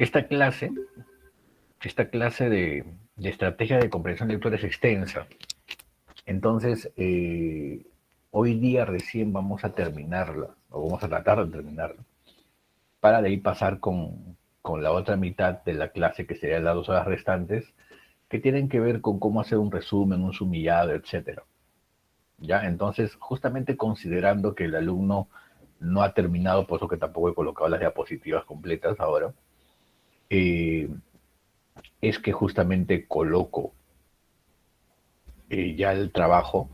esta clase, esta clase de estrategia de comprensión lectora es extensa. Entonces, hoy día recién vamos a terminarla, o vamos a tratar de terminarla, para de ahí pasar con la otra mitad de la clase, que serían las 2 horas restantes, que tienen que ver con cómo hacer un resumen, un sumillado, etcétera. ¿Ya? Entonces, justamente considerando que el alumno no ha terminado, por eso que tampoco he colocado las diapositivas completas ahora, eh, es que justamente coloco ya el trabajo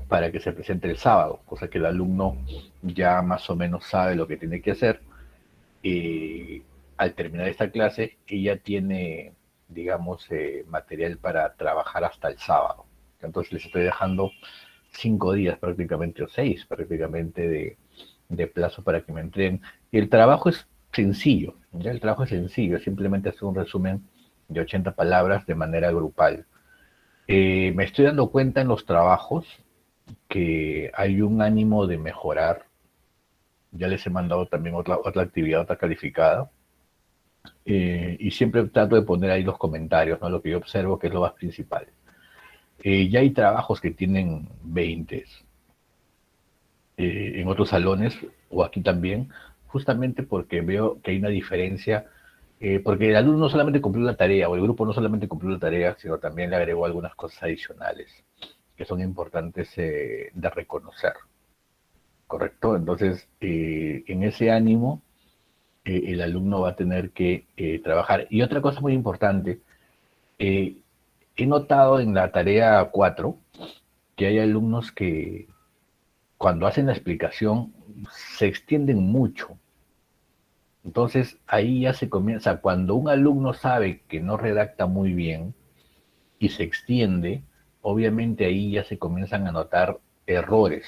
para que se presente el sábado, cosa que el alumno ya más o menos sabe lo que tiene que hacer. Al terminar esta clase, ella tiene, digamos, material para trabajar hasta el sábado. Entonces les estoy dejando 5 días prácticamente, o 6 prácticamente, de plazo para que me entreguen. Y el trabajo es sencillo, ¿ya? El trabajo es sencillo, simplemente hacer un resumen de 80 palabras de manera grupal. Me estoy dando cuenta en los trabajos que hay un ánimo de mejorar. Ya les he mandado también otra actividad, otra calificada. Y siempre trato de poner ahí los comentarios, ¿no? Lo que yo observo, que es lo más principal. Ya hay trabajos que tienen 20 en otros salones, o aquí también, justamente porque veo que hay una diferencia, porque el alumno no solamente cumplió la tarea, o el grupo no solamente cumplió la tarea, sino también le agregó algunas cosas adicionales que son importantes de reconocer, ¿correcto? Entonces, en ese ánimo, el alumno va a tener que trabajar. Y otra cosa muy importante, eh, he notado en la tarea 4 que hay alumnos que cuando hacen la explicación se extienden mucho. Entonces ahí ya se comienza, cuando un alumno sabe que no redacta muy bien y se extiende, obviamente ahí ya se comienzan a notar errores,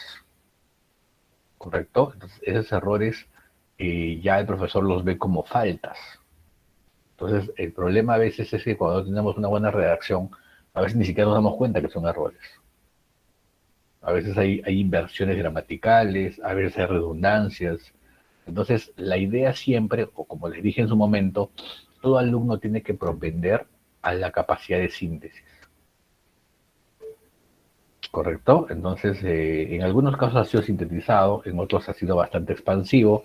¿correcto? Entonces esos errores ya el profesor los ve como faltas. Entonces el problema a veces es que cuando tenemos una buena redacción, a veces ni siquiera nos damos cuenta que son errores. A veces hay inversiones gramaticales, a veces hay redundancias. Entonces, la idea siempre, o como les dije en su momento, todo alumno tiene que propender a la capacidad de síntesis, ¿correcto? Entonces, en algunos casos ha sido sintetizado, en otros ha sido bastante expansivo,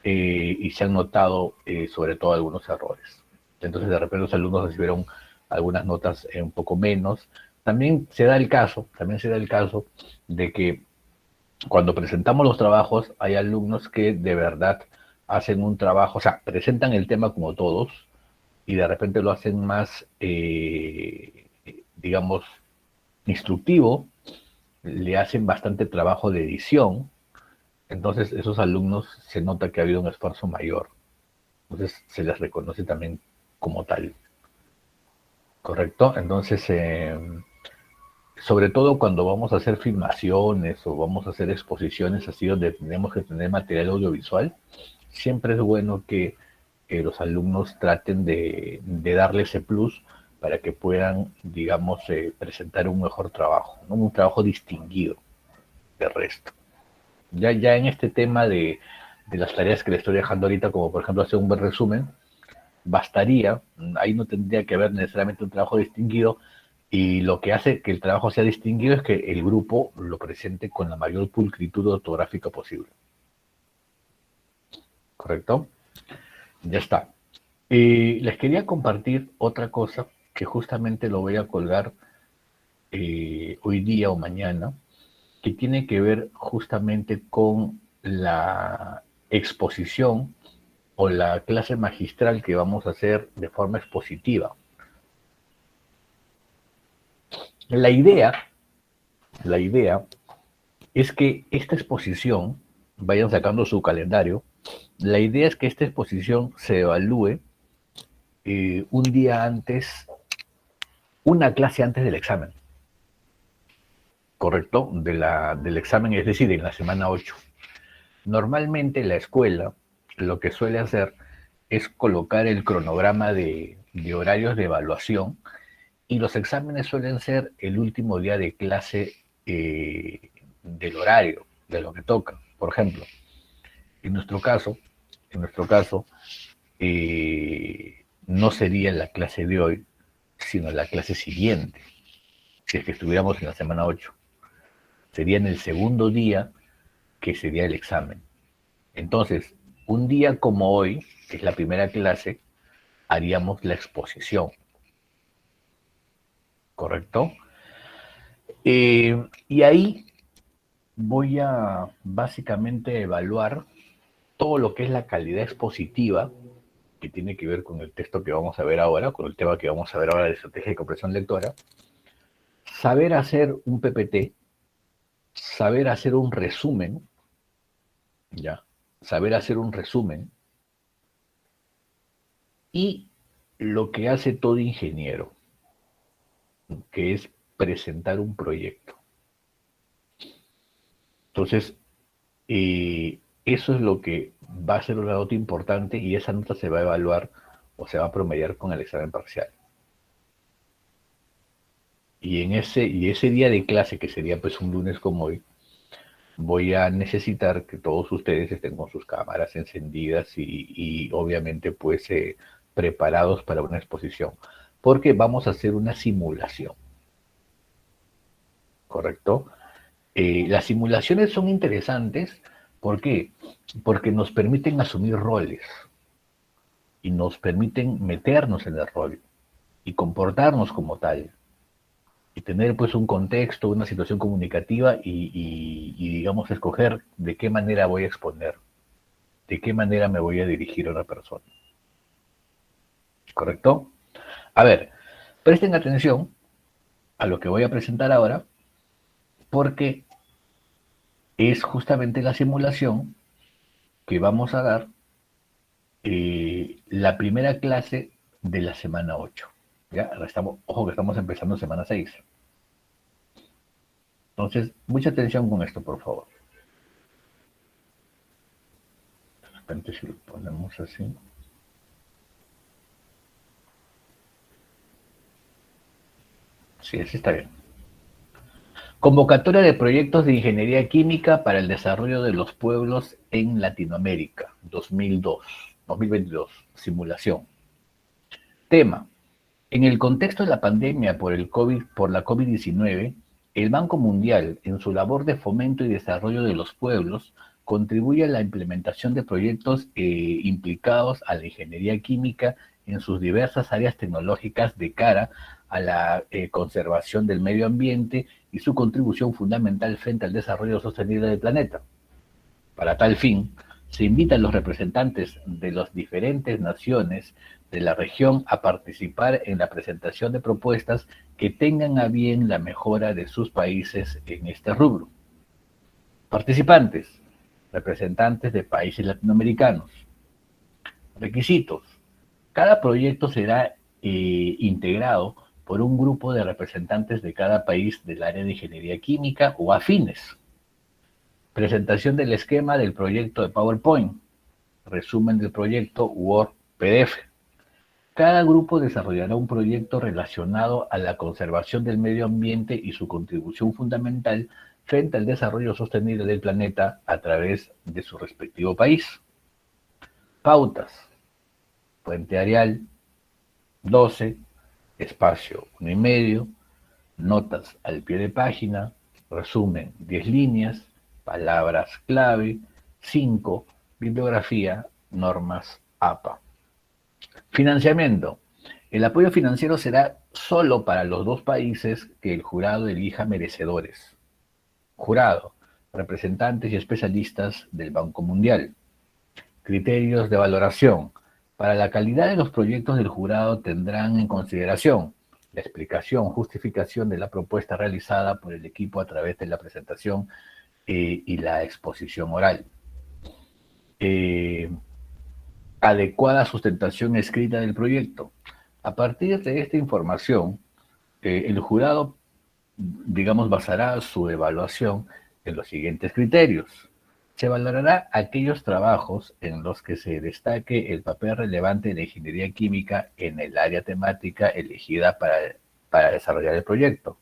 y se han notado sobre todo algunos errores. Entonces, de repente los alumnos recibieron algunas notas un poco menos. También se da el caso de que cuando presentamos los trabajos, hay alumnos que de verdad hacen un trabajo, o sea, presentan el tema como todos y de repente lo hacen más, digamos, instructivo, le hacen bastante trabajo de edición, entonces esos alumnos se nota que ha habido un esfuerzo mayor, entonces se les reconoce también como tal, ¿correcto? Entonces, sobre todo cuando vamos a hacer filmaciones o vamos a hacer exposiciones así donde tenemos que tener material audiovisual, siempre es bueno que los alumnos traten de darle ese plus para que puedan, digamos, presentar un mejor trabajo, ¿no? Un trabajo distinguido del resto. Ya en este tema de las tareas que le estoy dejando ahorita, como por ejemplo hacer un buen resumen, bastaría, ahí no tendría que haber necesariamente un trabajo distinguido, y lo que hace que el trabajo sea distinguido es que el grupo lo presente con la mayor pulcritud ortográfica posible. ¿Correcto? Ya está. Les quería compartir otra cosa que justamente lo voy a colgar hoy día o mañana, que tiene que ver justamente con la exposición o la clase magistral que vamos a hacer de forma expositiva. La idea, la idea es que esta exposición, vayan sacando su calendario, la idea es que esta exposición se evalúe un día antes, una clase antes del examen, ¿correcto? Del examen, es decir, en la semana 8. Normalmente la escuela lo que suele hacer es colocar el cronograma de horarios de evaluación, y los exámenes suelen ser el último día de clase del horario, de lo que toca. Por ejemplo, en nuestro caso, en nuestro caso no sería la clase de hoy, sino la clase siguiente, si es que estuviéramos en la semana 8. Sería en el segundo día que sería el examen. Entonces, un día como hoy, que es la primera clase, haríamos la exposición, ¿correcto? Y ahí voy a básicamente evaluar todo lo que es la calidad expositiva, que tiene que ver con el texto que vamos a ver ahora, con el tema que vamos a ver ahora de estrategia de comprensión lectora, saber hacer un PPT, saber hacer un resumen, ya, saber hacer un resumen, y lo que hace todo ingeniero, que es presentar un proyecto. Entonces, eso es lo que va a ser una nota importante y esa nota se va a evaluar o se va a promediar con el examen parcial. Y ese día de clase, que sería pues un lunes como hoy, voy a necesitar que todos ustedes estén con sus cámaras encendidas y obviamente pues preparados para una exposición, porque vamos a hacer una simulación, ¿correcto? Las simulaciones son interesantes, ¿por qué? Porque nos permiten asumir roles y nos permiten meternos en el rol y comportarnos como tal y tener pues un contexto, una situación comunicativa y digamos escoger de qué manera voy a exponer, de qué manera me voy a dirigir a una persona. ¿Correcto? A ver, presten atención a lo que voy a presentar ahora porque es justamente la simulación que vamos a dar la primera clase de la semana 8. ¿Ya? Ojo que estamos empezando semana 6. Entonces, mucha atención con esto, por favor. De repente si lo ponemos así. Sí, así está bien. Convocatoria de proyectos de ingeniería química para el desarrollo de los pueblos en Latinoamérica, 2022, simulación. Tema: en el contexto de la pandemia por la COVID-19, el Banco Mundial, en su labor de fomento y desarrollo de los pueblos, contribuye a la implementación de proyectos implicados a la ingeniería química en sus diversas áreas tecnológicas de cara a la conservación del medio ambiente y su contribución fundamental frente al desarrollo sostenible del planeta. Para tal fin, se invitan los representantes de las diferentes naciones de la región a participar en la presentación de propuestas que tengan a bien la mejora de sus países en este rubro. Participantes: representantes de países latinoamericanos. Requisitos: cada proyecto será integrado por un grupo de representantes de cada país del área de ingeniería química o afines. Presentación del esquema del proyecto de PowerPoint. Resumen del proyecto Word PDF. Cada grupo desarrollará un proyecto relacionado a la conservación del medio ambiente y su contribución fundamental frente al desarrollo sostenible del planeta a través de su respectivo país. Pautas: Puente Arial, 12, espacio 1,5, notas al pie de página, resumen 10 líneas, palabras clave, 5, bibliografía, normas APA. Financiamiento: el apoyo financiero será solo para los dos países que el jurado elija merecedores. Jurado: representantes y especialistas del Banco Mundial. Criterios de valoración: para la calidad de los proyectos del jurado tendrán en consideración la explicación, justificación de la propuesta realizada por el equipo a través de la presentación y la exposición oral. Adecuada sustentación escrita del proyecto. A partir de esta información, el jurado, digamos, basará su evaluación en los siguientes criterios. Se valorará aquellos trabajos en los que se destaque el papel relevante de la ingeniería química en el área temática elegida para desarrollar el proyecto.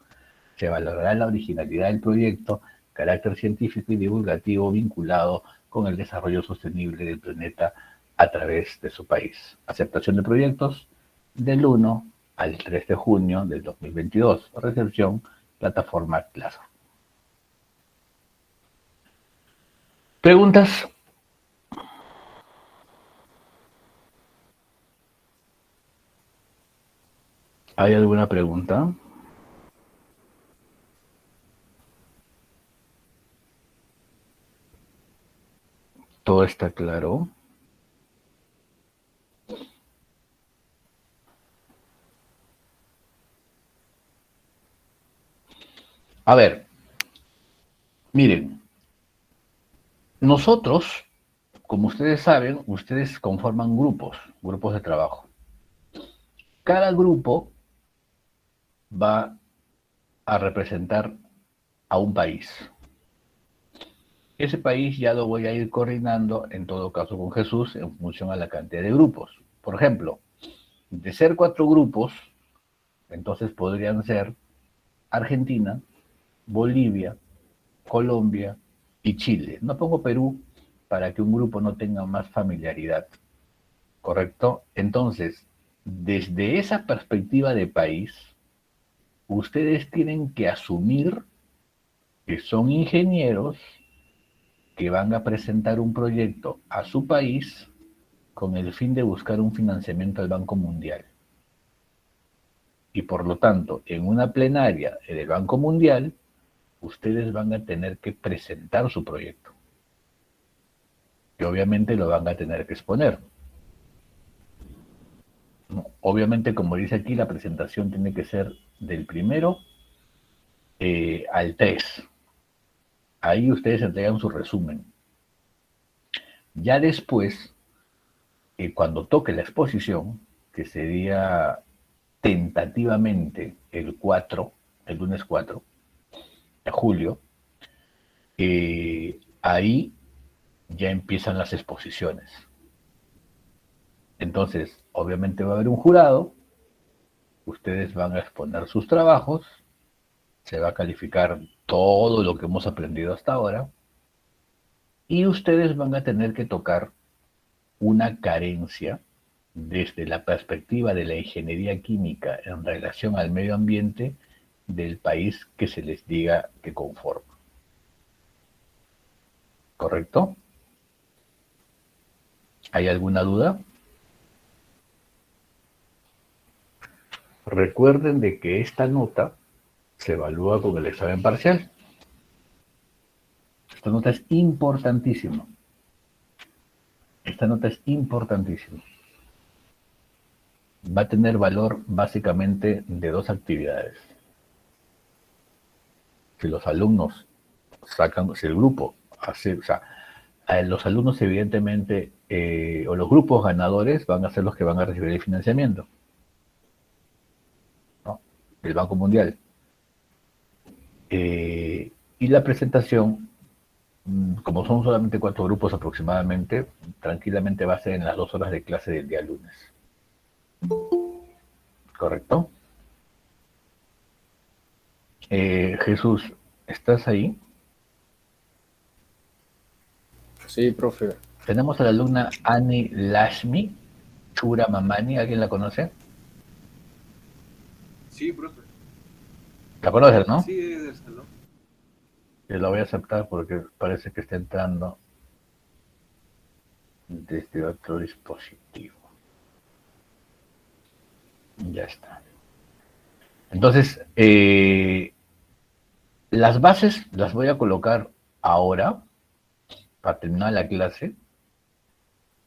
Se valorará la originalidad del proyecto, carácter científico y divulgativo vinculado con el desarrollo sostenible del planeta a través de su país. Aceptación de proyectos: del 1 al 3 de junio del 2022. Recepción, plataforma Classroom. ¿Preguntas? ¿Hay alguna pregunta? ¿Todo está claro? A ver, miren, nosotros, como ustedes saben, ustedes conforman grupos de trabajo. Cada grupo va a representar a un país. Ese país ya lo voy a ir coordinando, en todo caso con Jesús, en función a la cantidad de grupos. Por ejemplo, de ser 4 grupos, entonces podrían ser Argentina, Bolivia, Colombia y Chile. No pongo Perú para que un grupo no tenga más familiaridad, ¿correcto? Entonces, desde esa perspectiva de país, ustedes tienen que asumir que son ingenieros que van a presentar un proyecto a su país con el fin de buscar un financiamiento al Banco Mundial. Y por lo tanto, en una plenaria del Banco Mundial, ustedes van a tener que presentar su proyecto. Y obviamente lo van a tener que exponer. Obviamente, como dice aquí, la presentación tiene que ser del primero al 3. Ahí ustedes entregan su resumen. Ya después, cuando toque la exposición, que sería tentativamente el lunes 4 de julio, ahí ya empiezan las exposiciones. Entonces, obviamente va a haber un jurado, ustedes van a exponer sus trabajos, se va a calificar todo lo que hemos aprendido hasta ahora, y ustedes van a tener que tocar una carencia desde la perspectiva de la ingeniería química en relación al medio ambiente del país que se les diga que conforma. ¿Correcto? ¿Hay alguna duda? Recuerden de que esta nota se evalúa con el examen parcial. Esta nota es importantísima. Esta nota es importantísima. Va a tener valor básicamente de 2 actividades. Si los alumnos sacan, si el grupo hace, o sea, los alumnos evidentemente, o los grupos ganadores van a ser los que van a recibir el financiamiento, ¿no? Del Banco Mundial. Y la presentación, como son solamente 4 grupos aproximadamente, tranquilamente va a ser en las 2 horas de clase del día lunes. ¿Correcto? Jesús, ¿estás ahí? Sí, profe. Tenemos a la alumna Ani Lashmi Chura Mamani, ¿alguien la conoce? Sí, profe. ¿La conoces, no? Sí, es del salón. Yo la voy a aceptar porque parece que está entrando desde otro dispositivo. Ya está. Entonces, las bases las voy a colocar ahora para terminar la clase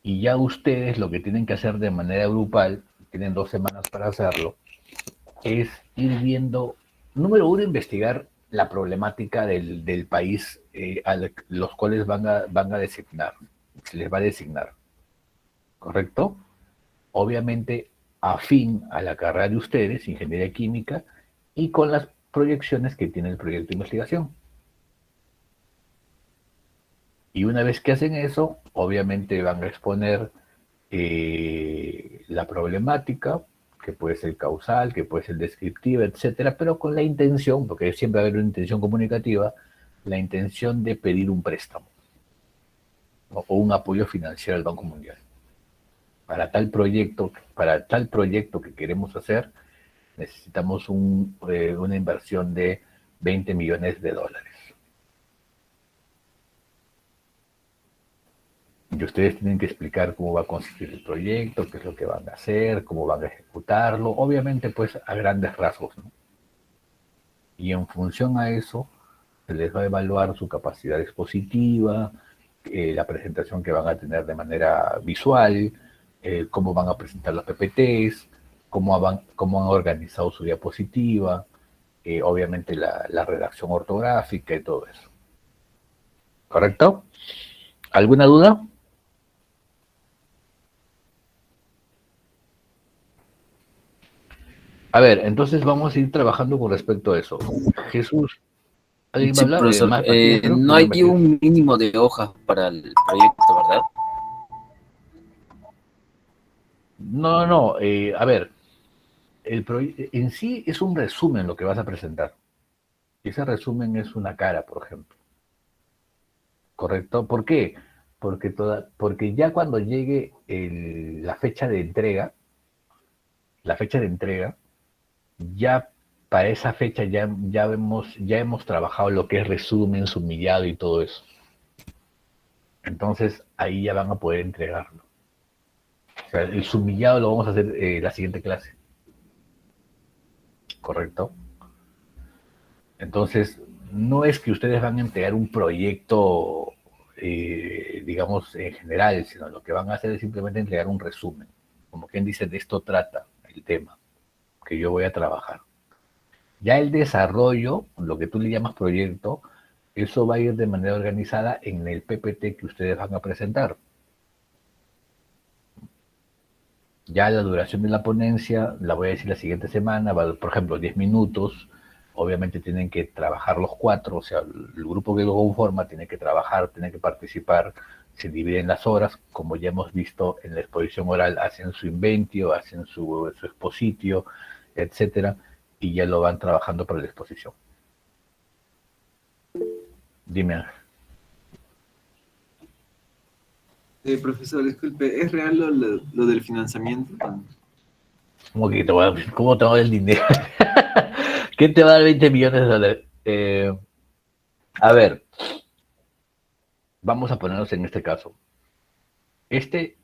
y ya ustedes lo que tienen que hacer de manera grupal, tienen 2 semanas para hacerlo, es ir viendo, número 1, investigar la problemática del país a los cuales van a designar, se les va a designar, ¿correcto? Obviamente afín a la carrera de ustedes, ingeniería química, y con las proyecciones que tiene el proyecto de investigación. Y una vez que hacen eso, obviamente van a exponer la problemática, que puede ser causal, que puede ser descriptiva, etcétera, pero con la intención, porque siempre va a haber una intención comunicativa, la intención de pedir un préstamo, ¿no? O un apoyo financiero al Banco Mundial. para tal proyecto que queremos hacer, necesitamos una inversión de 20 millones de dólares. Y ustedes tienen que explicar cómo va a consistir el proyecto, qué es lo que van a hacer, cómo van a ejecutarlo, obviamente pues a grandes rasgos, ¿no? Y en función a eso, se les va a evaluar su capacidad expositiva, la presentación que van a tener de manera visual, cómo van a presentar los PPTs, cómo han organizado su diapositiva, obviamente la redacción ortográfica y todo eso. ¿Correcto? ¿Alguna duda? A ver, entonces vamos a ir trabajando con respecto a eso. Jesús, ¿alguien va a Sí, hablar? profesor. Más Matías, creo, No mi hay nombre es. un mínimo de hojas para el proyecto, ¿verdad? No, no, a ver, en sí es un resumen lo que vas a presentar. Ese resumen es una cara, por ejemplo. ¿Correcto? ¿Por qué? Porque ya cuando llegue la fecha de entrega, ya para esa fecha ya hemos trabajado lo que es resumen, sumillado y todo eso. Entonces ahí ya van a poder entregarlo. O sea, el sumillado lo vamos a hacer la siguiente clase. ¿Correcto? Entonces, no es que ustedes van a entregar un proyecto, digamos, en general, sino lo que van a hacer es simplemente entregar un resumen. Como quien dice, de esto trata el tema que yo voy a trabajar. Ya el desarrollo, lo que tú le llamas proyecto, eso va a ir de manera organizada en el PPT que ustedes van a presentar. Ya la duración de la ponencia, la voy a decir la siguiente semana, va, por ejemplo, 10 minutos. Obviamente tienen que trabajar los cuatro, o sea, el grupo que lo conforma tiene que trabajar, tiene que participar, se dividen las horas, como ya hemos visto en la exposición oral, hacen su inventio, hacen su expositio, etcétera, y ya lo van trabajando para la exposición. Dime. Profesor, disculpe, ¿es real lo del financiamiento? ¿Cómo que cómo te va a dar el dinero? ¿Quién te va a dar 20 millones de dólares? A ver, vamos a ponernos en este caso. Este,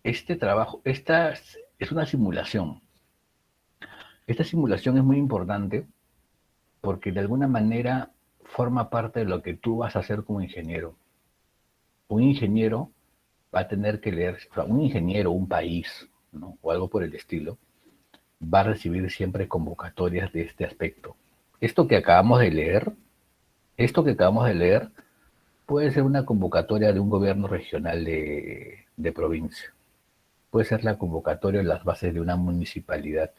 este trabajo, esta es una simulación. Esta simulación es muy importante porque de alguna manera forma parte de lo que tú vas a hacer como ingeniero. Un ingeniero va a tener que leer, o sea, un ingeniero, un país, ¿no? O algo por el estilo, va a recibir siempre convocatorias de este aspecto. Esto que acabamos de leer, esto que acabamos de leer, puede ser una convocatoria de un gobierno regional de provincia. Puede ser la convocatoria en las bases de una municipalidad.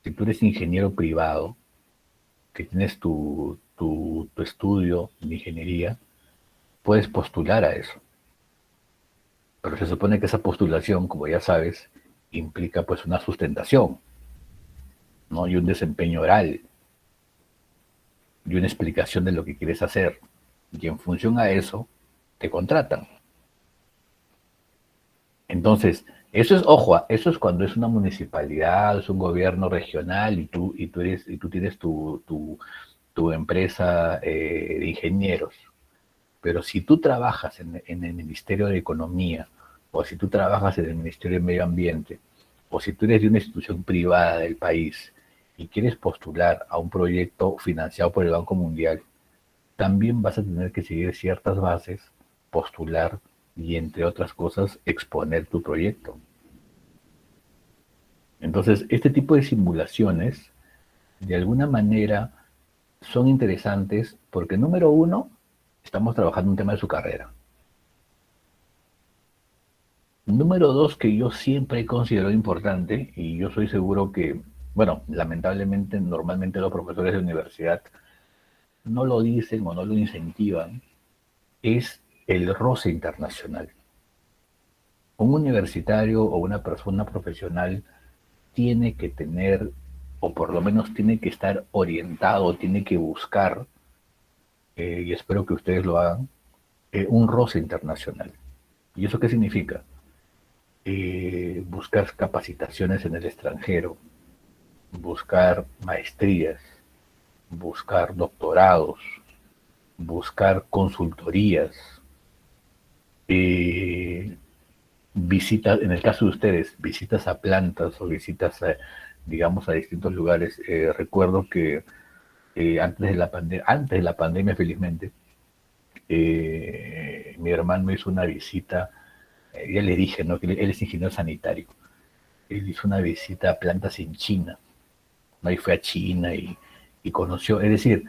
Si tú eres ingeniero privado, que tienes tu estudio de ingeniería, puedes postular a eso. Pero se supone que esa postulación, como ya sabes, implica pues una sustentación, ¿no? Y un desempeño oral, y una explicación de lo que quieres hacer. Y en función a eso, te contratan. Entonces, eso es, ojo, eso es cuando es una municipalidad, es un gobierno regional y tú tienes tu empresa de ingenieros. Pero si tú trabajas en el Ministerio de Economía, o si tú trabajas en el Ministerio de Medio Ambiente, o si tú eres de una institución privada del país y quieres postular a un proyecto financiado por el Banco Mundial, también vas a tener que seguir ciertas bases, postular y, entre otras cosas, exponer tu proyecto. Entonces, este tipo de simulaciones, de alguna manera, son interesantes porque, número uno, estamos trabajando un tema de su carrera. Número dos, que yo siempre he considerado importante, y yo soy seguro que, bueno, lamentablemente, normalmente los profesores de universidad no lo dicen o no lo incentivan, es el roce internacional. Un universitario o una persona profesional tiene que tener, o por lo menos tiene que estar orientado, tiene que buscar, y espero que ustedes lo hagan, un roce internacional. ¿Y eso qué significa? buscar capacitaciones en el extranjero, buscar maestrías, buscar doctorados, buscar consultorías, eh, visitas, en el caso de ustedes, visitas a plantas o visitas, digamos, a distintos lugares. Recuerdo que antes de la pandemia, felizmente, mi hermano hizo una visita, ya le dije, ¿no? Que él es ingeniero sanitario. Él hizo una visita a plantas en China, ¿no? Y fue a China y conoció, es decir,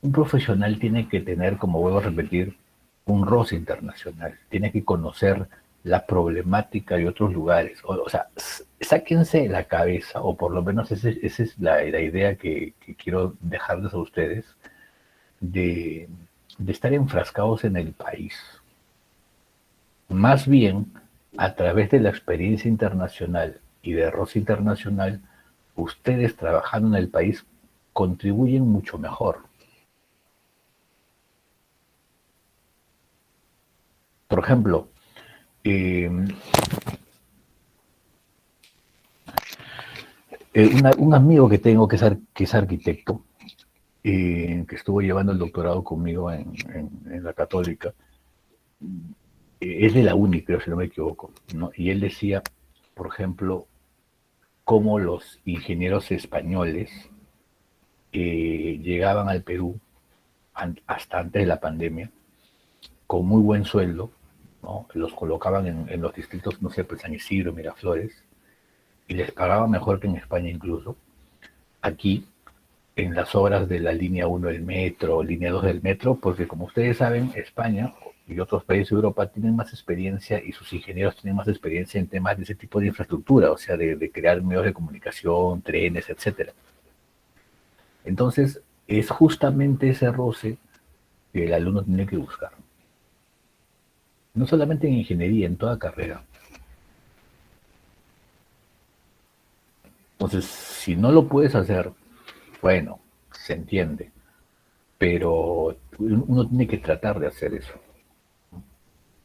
un profesional tiene que tener, como vuelvo a repetir, un roce internacional, tiene que conocer la problemática de otros lugares. O sea, sáquense de la cabeza, o por lo menos esa es la idea que quiero dejarles a ustedes, de, de estar enfrascados en el país. Más bien, a través de la experiencia internacional y de roce internacional, ustedes trabajando en el país contribuyen mucho mejor. Por ejemplo, eh, un amigo que tengo que es arquitecto, que estuvo llevando el doctorado conmigo en la Católica, es de la UNI, creo, si no me equivoco, ¿no? Y él decía, por ejemplo, cómo los ingenieros españoles llegaban al Perú hasta antes de la pandemia con muy buen sueldo, ¿no? Los colocaban en los distritos, no sé, pues San Isidro, Miraflores, y les pagaban mejor que en España incluso. Aquí, en las obras de la línea 1 del metro, línea 2 del metro, porque como ustedes saben, España y otros países de Europa tienen más experiencia y sus ingenieros tienen más experiencia en temas de ese tipo de infraestructura, o sea, de crear medios de comunicación, trenes, etcétera. Entonces, es justamente ese roce que el alumno tiene que buscar. No solamente en ingeniería, en toda carrera. Entonces, si no lo puedes hacer, bueno, se entiende, pero uno tiene que tratar de hacer eso.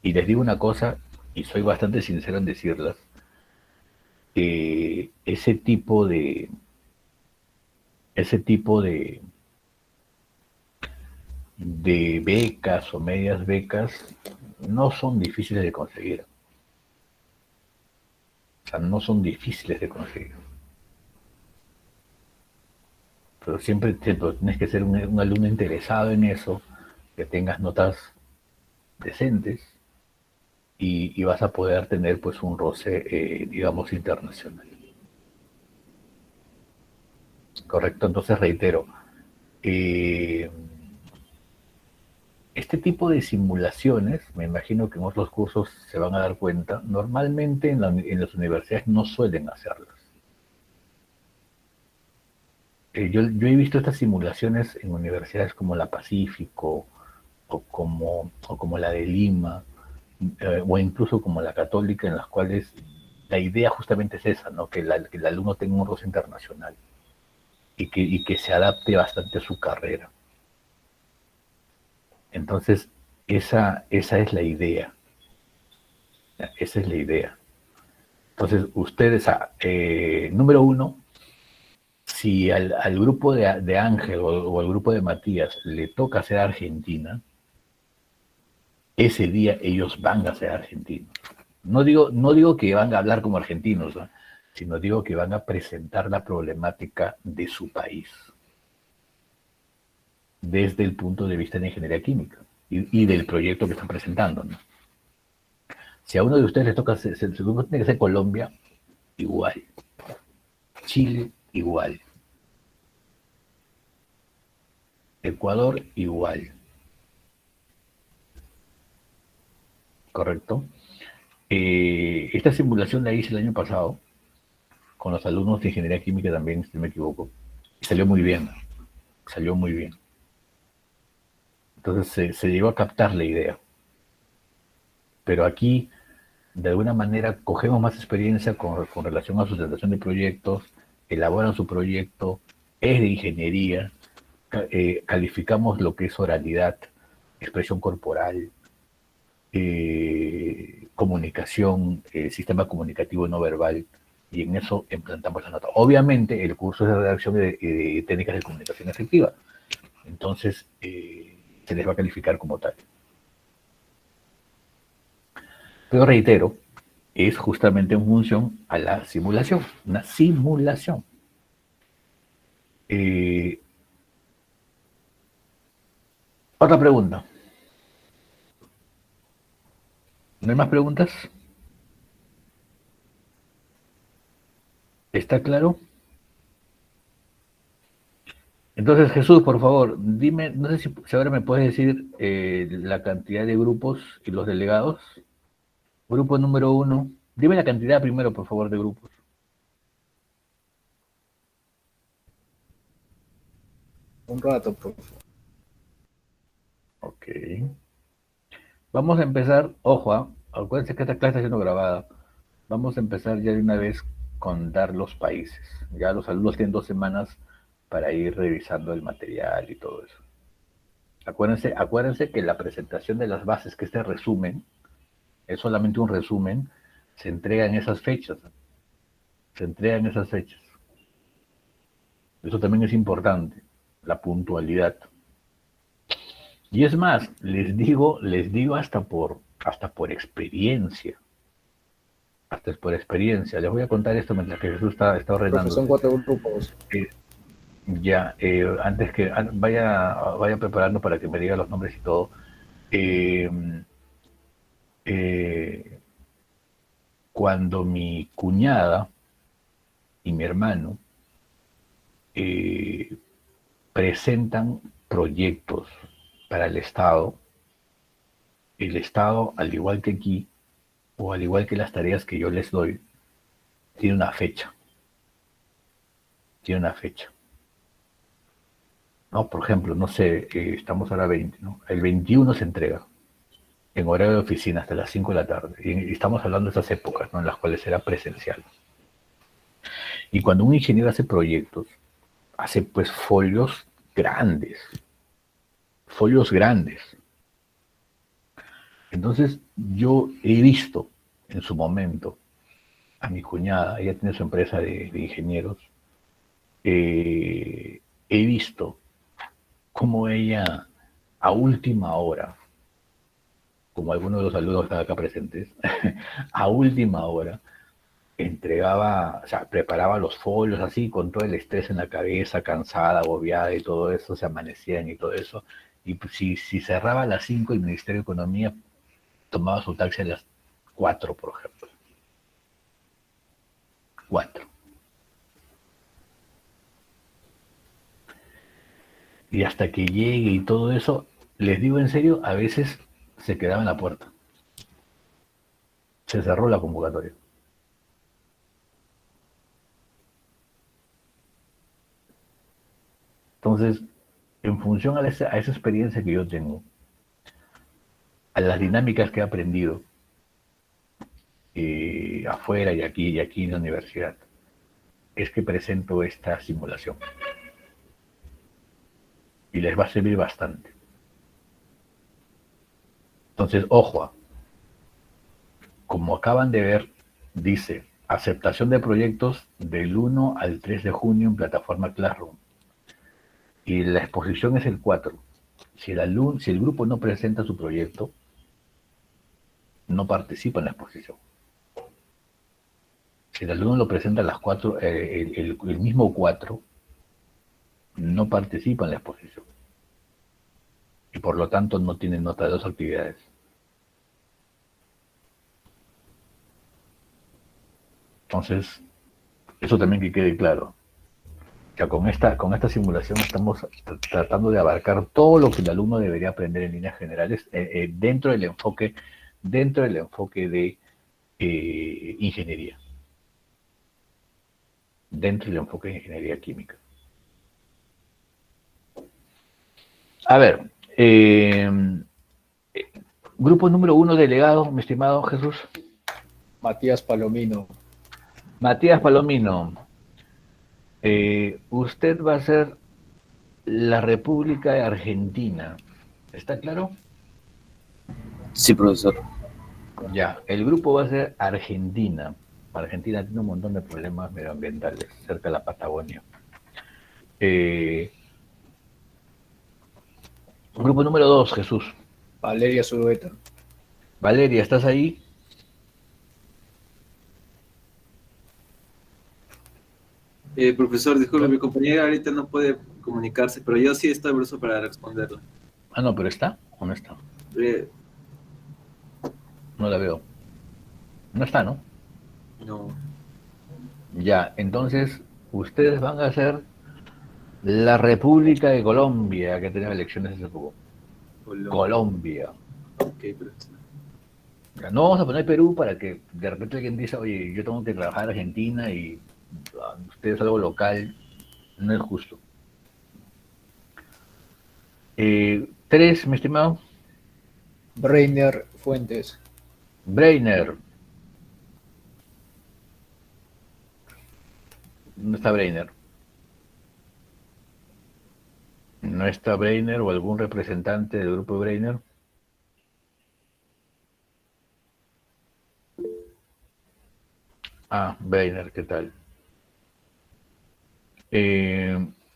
Y les digo una cosa, y soy bastante sincero en decirlas, que ese tipo de becas o medias becas no son difíciles de conseguir. O sea, no son difíciles de conseguir. Pero siempre tienes que ser un alumno interesado en eso, que tengas notas decentes y vas a poder tener pues un roce, digamos, internacional. Correcto, entonces reitero, eh, este tipo de simulaciones, me imagino que en otros cursos se van a dar cuenta, normalmente en las universidades no suelen hacerlas. Yo he visto estas simulaciones en universidades como la Pacífico o como la de Lima, o incluso como la Católica, en las cuales la idea justamente es esa, ¿no? Que el alumno tenga un roce internacional y que se adapte bastante a su carrera. Entonces, esa es la idea. Esa es la idea. Entonces, ustedes, número uno, si al grupo de Ángel o al grupo de Matías le toca ser Argentina, ese día ellos van a ser argentinos. No digo que van a hablar como argentinos, ¿no? Sino digo que van a presentar la problemática de su país desde el punto de vista de ingeniería química y del proyecto que están presentando, ¿no? Si a uno de ustedes les toca, tiene que ser Colombia, igual. Chile, igual. Ecuador, igual. ¿Correcto? Esta simulación la hice el año pasado con los alumnos de ingeniería química también, si no me equivoco. Y salió muy bien. Salió muy bien. Entonces se llegó a captar la idea. Pero aquí, de alguna manera, cogemos más experiencia con relación a sustentación de proyectos, elaboran su proyecto, es de ingeniería, calificamos lo que es oralidad, expresión corporal, comunicación, sistema comunicativo no verbal, y en eso implantamos la nota. Obviamente, el curso es de redacción y de técnicas de comunicación efectiva. Entonces, se les va a calificar como tal. Pero reitero, es justamente en función a la simulación, una simulación. Otra pregunta. ¿No hay más preguntas? ¿Está claro? Entonces, Jesús, por favor, dime, no sé si ahora me puedes decir la cantidad de grupos y los delegados. Grupo número 1. Dime la cantidad primero, por favor, de grupos. Un rato, profe. Ok. Vamos a empezar, ojo, acuérdense que esta clase está siendo grabada. Vamos a empezar ya de una vez con dar los países. Ya los alumnos tienen 2 semanas para ir revisando el material y todo eso. Acuérdense que la presentación de las bases, que este resumen, es solamente un resumen, se entrega en esas fechas. Se entrega en esas fechas. Eso también es importante, la puntualidad. Y es más, les digo hasta por experiencia. Hasta por experiencia. Les voy a contar esto mientras que Jesús está ordenando. Son 4 grupos. Ya, antes que vaya preparando para que me diga los nombres y todo. Cuando mi cuñada y mi hermano presentan proyectos para el Estado, al igual que aquí, o al igual que las tareas que yo les doy, tiene una fecha. Tiene una fecha. ¿No? Por ejemplo, no sé, estamos ahora 20, ¿no? El 21 se entrega en horario de oficina hasta las 5 de la tarde. Y estamos hablando de esas épocas, ¿no? En las cuales era presencial. Y cuando un ingeniero hace proyectos, hace pues folios grandes. Folios grandes. Entonces, yo he visto en su momento a mi cuñada, ella tiene su empresa de ingenieros, he visto cómo ella a última hora, como algunos de los alumnos que están acá presentes, a última hora entregaba, o sea, preparaba los folios así, con todo el estrés en la cabeza, cansada, agobiada y todo eso, se amanecían y todo eso, y pues, si cerraba a las 5 el Ministerio de Economía, tomaba su taxi a las 4, por ejemplo. 4. Y hasta que llegue y todo eso, les digo en serio, a veces se quedaba en la puerta. Se cerró la convocatoria. Entonces, en función a esa experiencia que yo tengo, a las dinámicas que he aprendido afuera y aquí en la universidad, es que presento esta simulación. Y les va a servir bastante. Entonces, ojo, como acaban de ver, dice, aceptación de proyectos del 1 al 3 de junio en plataforma Classroom. Y la exposición es el 4. Si el grupo no presenta su proyecto, no participa en la exposición. Si el alumno lo presenta a las 4, el mismo 4, no participa en la exposición. Y por lo tanto no tiene nota de 2 actividades. Entonces, eso también que quede claro. Ya con esta simulación estamos tratando de abarcar todo lo que el alumno debería aprender en líneas generales dentro del enfoque de ingeniería. Dentro del enfoque de ingeniería química. A ver, grupo número 1 delegado, mi estimado Jesús. Matías Palomino. Matías Palomino. Usted va a ser la República de Argentina. ¿Está claro? Sí, profesor. Ya, el grupo va a ser Argentina. Argentina tiene un montón de problemas medioambientales cerca de la Patagonia. Eh, grupo número 2, Jesús. Valeria Zulueta. Valeria, ¿estás ahí? Profesor, disculpe, mi compañera ahorita no puede comunicarse, pero yo sí estoy preso para responderla. Ah, no, pero ¿está o no está? Eh, No la veo. No está, ¿no? no, Ya, entonces ustedes van a ser la República de Colombia, que tenía elecciones hace poco. Colombia. Colombia. Ok, profesor. Ya, no vamos a poner Perú para que de repente alguien dice, oye, yo tengo que trabajar en Argentina y ustedes algo local. No es justo. Tres, mi estimado. Breiner Fuentes. Breiner. ¿Dónde está Breiner? ¿No está Breiner o algún representante del grupo Breiner? Ah, Breiner, ¿qué tal?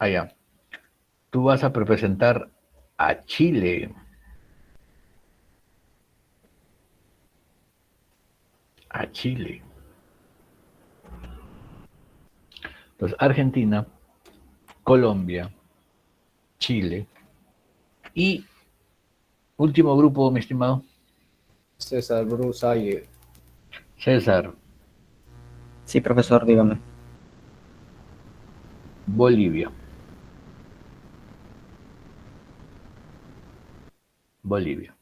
Ya. Tú vas a representar a Chile. A Chile. Entonces, Argentina, Colombia, Chile y último grupo, mi estimado César Bruce Ayer. César, Sí, profesor, dígame. Bolivia. Bolivia.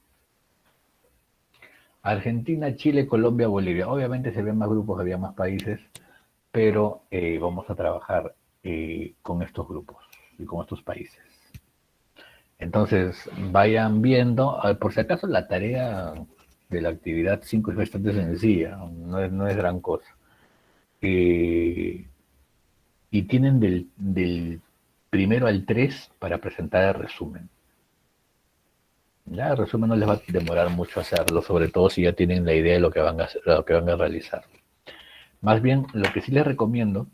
Argentina, Chile, Colombia, Bolivia. Obviamente se ven más grupos, había más países, pero vamos a trabajar con estos grupos y con estos países. Entonces, vayan viendo, por si acaso la tarea de la actividad 5 es bastante sencilla, no es gran cosa. Y tienen del primero al 3 para presentar el resumen. Ya, el resumen no les va a demorar mucho hacerlo, sobre todo si ya tienen la idea de lo que van a hacer, lo que van a realizar. Más bien, lo que sí les recomiendo,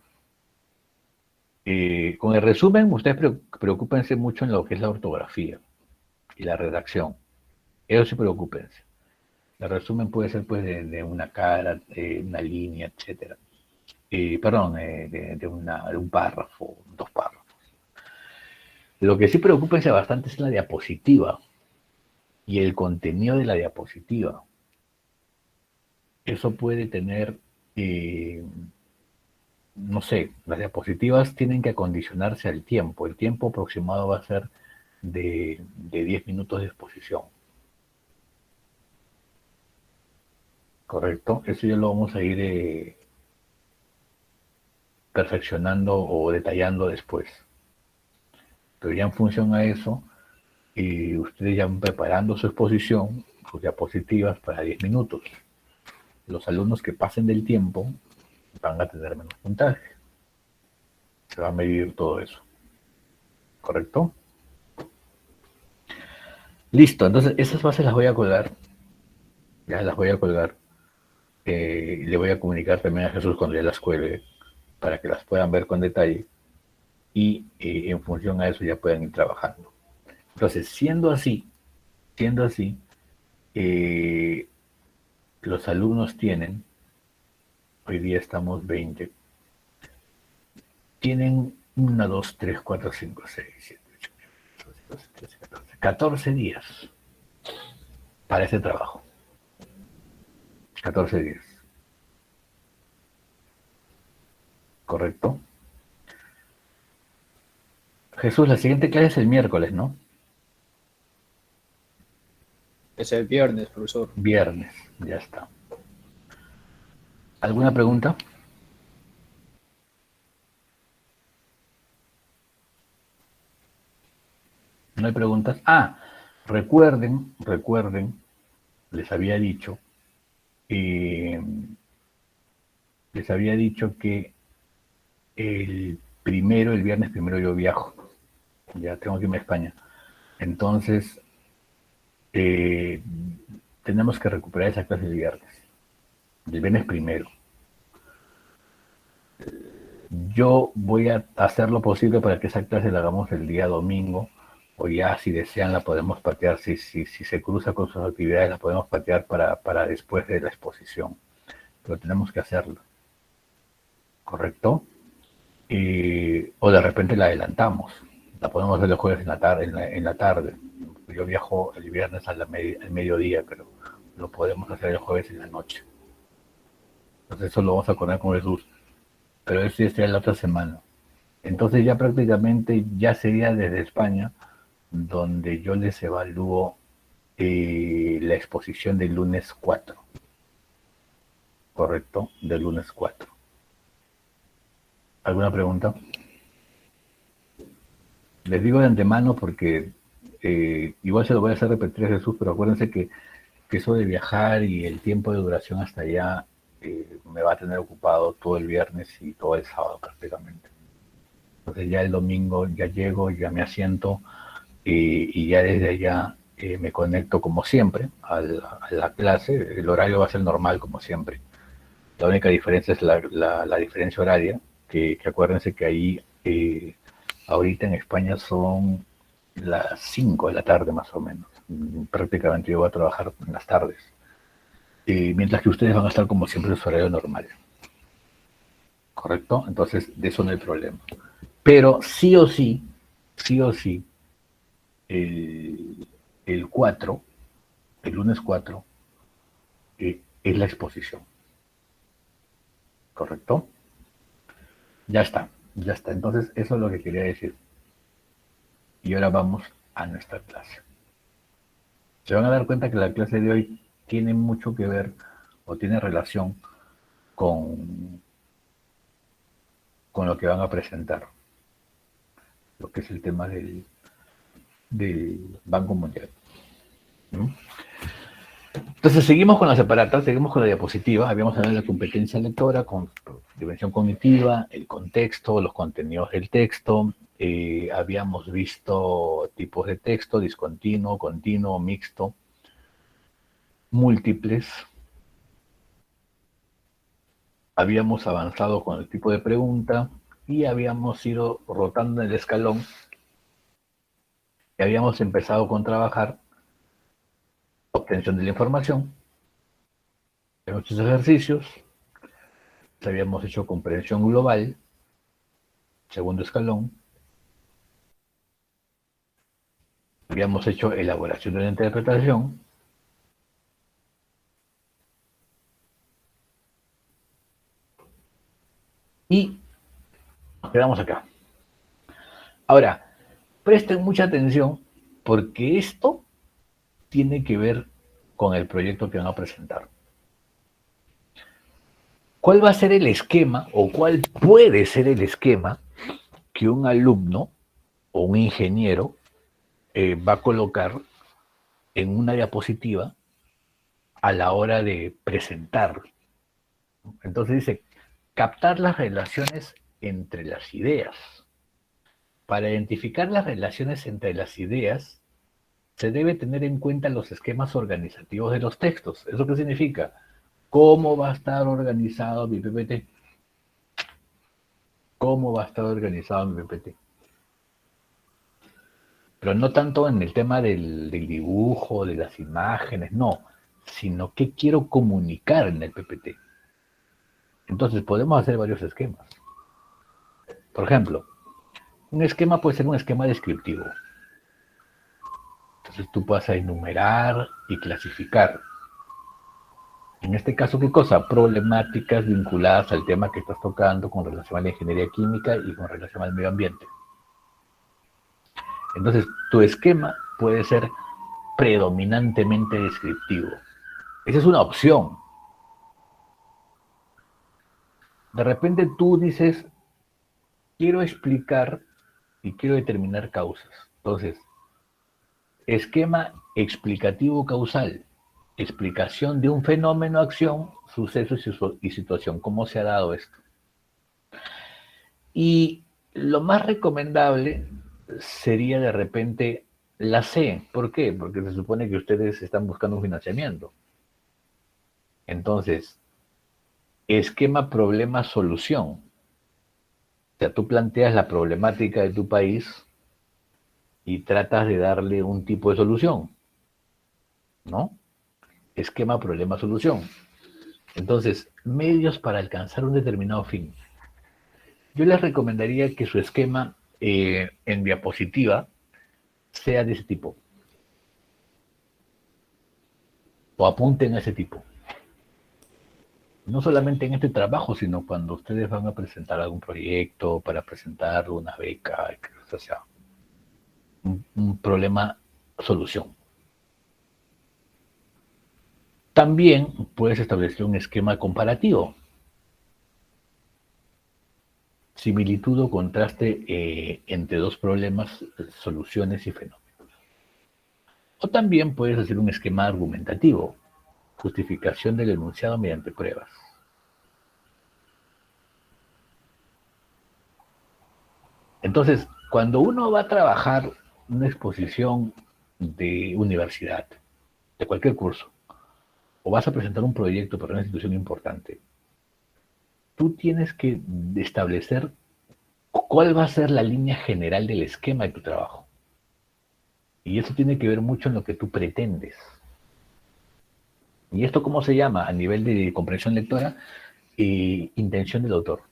con el resumen, ustedes preocúpense mucho en lo que es la ortografía y la redacción. Eso sí preocúpense. El resumen puede ser pues de una cara, de una línea, etcétera. Perdón, de un párrafo, dos párrafos. Lo que sí preocúpense bastante es la diapositiva y el contenido de la diapositiva. Eso puede tener, eh, no sé, las diapositivas tienen que acondicionarse al tiempo. El tiempo aproximado va a ser de 10 minutos de exposición. ¿Correcto? Eso ya lo vamos a ir perfeccionando o detallando después. Pero ya en función a eso, ustedes ya van preparando su exposición, sus diapositivas para 10 minutos. Los alumnos que pasen del tiempo van a tener menos puntaje. Se va a medir todo eso. ¿Correcto? Listo, entonces esas bases las voy a colgar. Ya las voy a colgar. Le voy a comunicar también a Jesús cuando ya las cuelgue para que las puedan ver con detalle y en función a eso ya puedan ir trabajando. Entonces, siendo así, eh, los alumnos tienen, hoy día estamos 20, tienen 1, 2, 3, 4, 5, 6, 7, 8, 9, 12, 13, 14 días para ese trabajo. 14 días. ¿Correcto? Jesús, la siguiente clase es el miércoles, ¿no? Es el viernes, profesor. Viernes, ya está. ¿Alguna pregunta? ¿No hay preguntas? Recuerden, les había dicho, eh, que el viernes primero yo viajo, ya tengo que irme a España. Entonces, eh, tenemos que recuperar esa clase el viernes primero. Yo voy a hacer lo posible para que esa clase la hagamos el día domingo, o ya si desean la podemos patear, si se cruza con sus actividades la podemos patear para después de la exposición, pero tenemos que hacerlo, ¿correcto? O de repente la adelantamos, la podemos hacer el jueves en la tarde. Yo viajo el viernes al mediodía, pero lo podemos hacer el jueves en la noche. Entonces eso lo vamos a acordar con Jesús, pero eso ya sería la otra semana. Entonces ya prácticamente ya sería desde España donde yo les evalúo la exposición del lunes 4. ¿Correcto? Del lunes 4. ¿Alguna pregunta? Les digo de antemano porque igual se lo voy a hacer repetir a Jesús, pero acuérdense que eso de viajar y el tiempo de duración hasta allá me va a tener ocupado todo el viernes y todo el sábado prácticamente. Entonces ya el domingo ya llego, ya me asiento y ya desde allá me conecto como siempre a la clase. El horario va a ser normal como siempre. La única diferencia es la diferencia horaria, que acuérdense que ahí ahorita en España son las 5 de la tarde más o menos. Prácticamente yo voy a trabajar en las tardes. Mientras que ustedes van a estar como siempre en su horario normal. ¿Correcto? Entonces de eso no hay problema. Pero sí o sí, el 4, el lunes 4, es la exposición. ¿Correcto? Ya está. Entonces, eso es lo que quería decir. Y ahora vamos a nuestra clase. Se van a dar cuenta que la clase de hoy tiene mucho que ver o tiene relación con lo que van a presentar. Lo que es el tema del Banco Mundial. Entonces seguimos con las separatas, seguimos con la diapositiva. Habíamos hablado de la competencia lectora, con dimensión cognitiva, el contexto, los contenidos del texto. Habíamos visto tipos de texto, discontinuo, continuo, mixto, múltiples. Habíamos avanzado con el tipo de pregunta y habíamos ido rotando en el escalón. Y habíamos empezado con trabajar obtención de la información, en muchos ejercicios. Habíamos hecho comprensión global, segundo escalón. Habíamos hecho elaboración de la interpretación. Y nos quedamos acá. Ahora, presten mucha atención porque esto tiene que ver con el proyecto que van a presentar. ¿Cuál va a ser el esquema o cuál puede ser el esquema que un alumno o un ingeniero va a colocar en una diapositiva a la hora de presentar? Entonces dice, captar las relaciones entre las ideas. Para identificar las relaciones entre las ideas, se debe tener en cuenta los esquemas organizativos de los textos. ¿Eso qué significa? ¿Cómo va a estar organizado mi PPT? ¿Cómo va a estar organizado mi PPT? Pero no tanto en el tema del dibujo, de las imágenes, no, sino qué quiero comunicar en el PPT. Entonces podemos hacer varios esquemas. Por ejemplo, un esquema puede ser un esquema descriptivo. Entonces tú vas a enumerar y clasificar. En este caso, ¿qué cosa? Problemáticas vinculadas al tema que estás tocando con relación a la ingeniería química y con relación al medio ambiente. Entonces, tu esquema puede ser predominantemente descriptivo. Esa es una opción. De repente tú dices, quiero explicar y quiero determinar causas. Entonces, esquema explicativo causal. Explicación de un fenómeno, acción, suceso y situación. ¿Cómo se ha dado esto? Y lo más recomendable sería de repente La sé. ¿Por qué? Porque se supone que ustedes están buscando un financiamiento. Entonces, esquema, problema, solución. O sea, tú planteas la problemática de tu país y tratas de darle un tipo de solución, ¿no? Esquema, problema, solución. Entonces, medios para alcanzar un determinado fin. Yo les recomendaría que su esquema en diapositiva sea de ese tipo. O apunten a ese tipo. No solamente en este trabajo, sino cuando ustedes van a presentar algún proyecto, para presentar una beca, o sea, un problema, solución. También puedes establecer un esquema comparativo. Similitud o contraste entre dos problemas, soluciones y fenómenos. O también puedes hacer un esquema argumentativo, justificación del enunciado mediante pruebas. Entonces, cuando uno va a trabajar una exposición de universidad, de cualquier curso, o vas a presentar un proyecto para una institución importante, tú tienes que establecer cuál va a ser la línea general del esquema de tu trabajo. Y eso tiene que ver mucho en lo que tú pretendes. ¿Y esto cómo se llama? A nivel de comprensión lectora, intención del autor.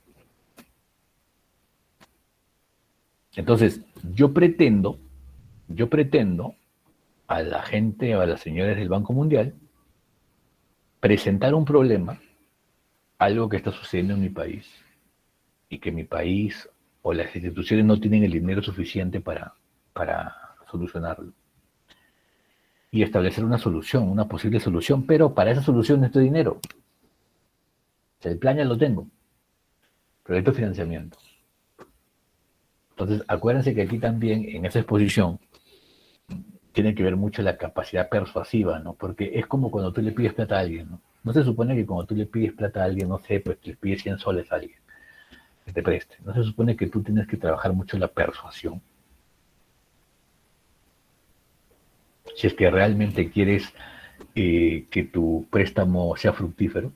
Entonces, yo pretendo a la gente, a las señoras del Banco Mundial, presentar un problema, algo que está sucediendo en mi país, y que mi país o las instituciones no tienen el dinero suficiente para solucionarlo. Y establecer una solución, una posible solución, pero para esa solución necesito dinero. O sea, el plan ya lo tengo, pero necesito financiamiento. Entonces, acuérdense que aquí también, en esa exposición, tiene que ver mucho la capacidad persuasiva, ¿no? Porque es como cuando tú le pides plata a alguien, ¿no? No se supone que cuando tú le pides plata a alguien, no sé, pues le pides 100 soles a alguien que te preste. No se supone que tú tienes que trabajar mucho la persuasión. Si es que realmente quieres que tu préstamo sea fructífero.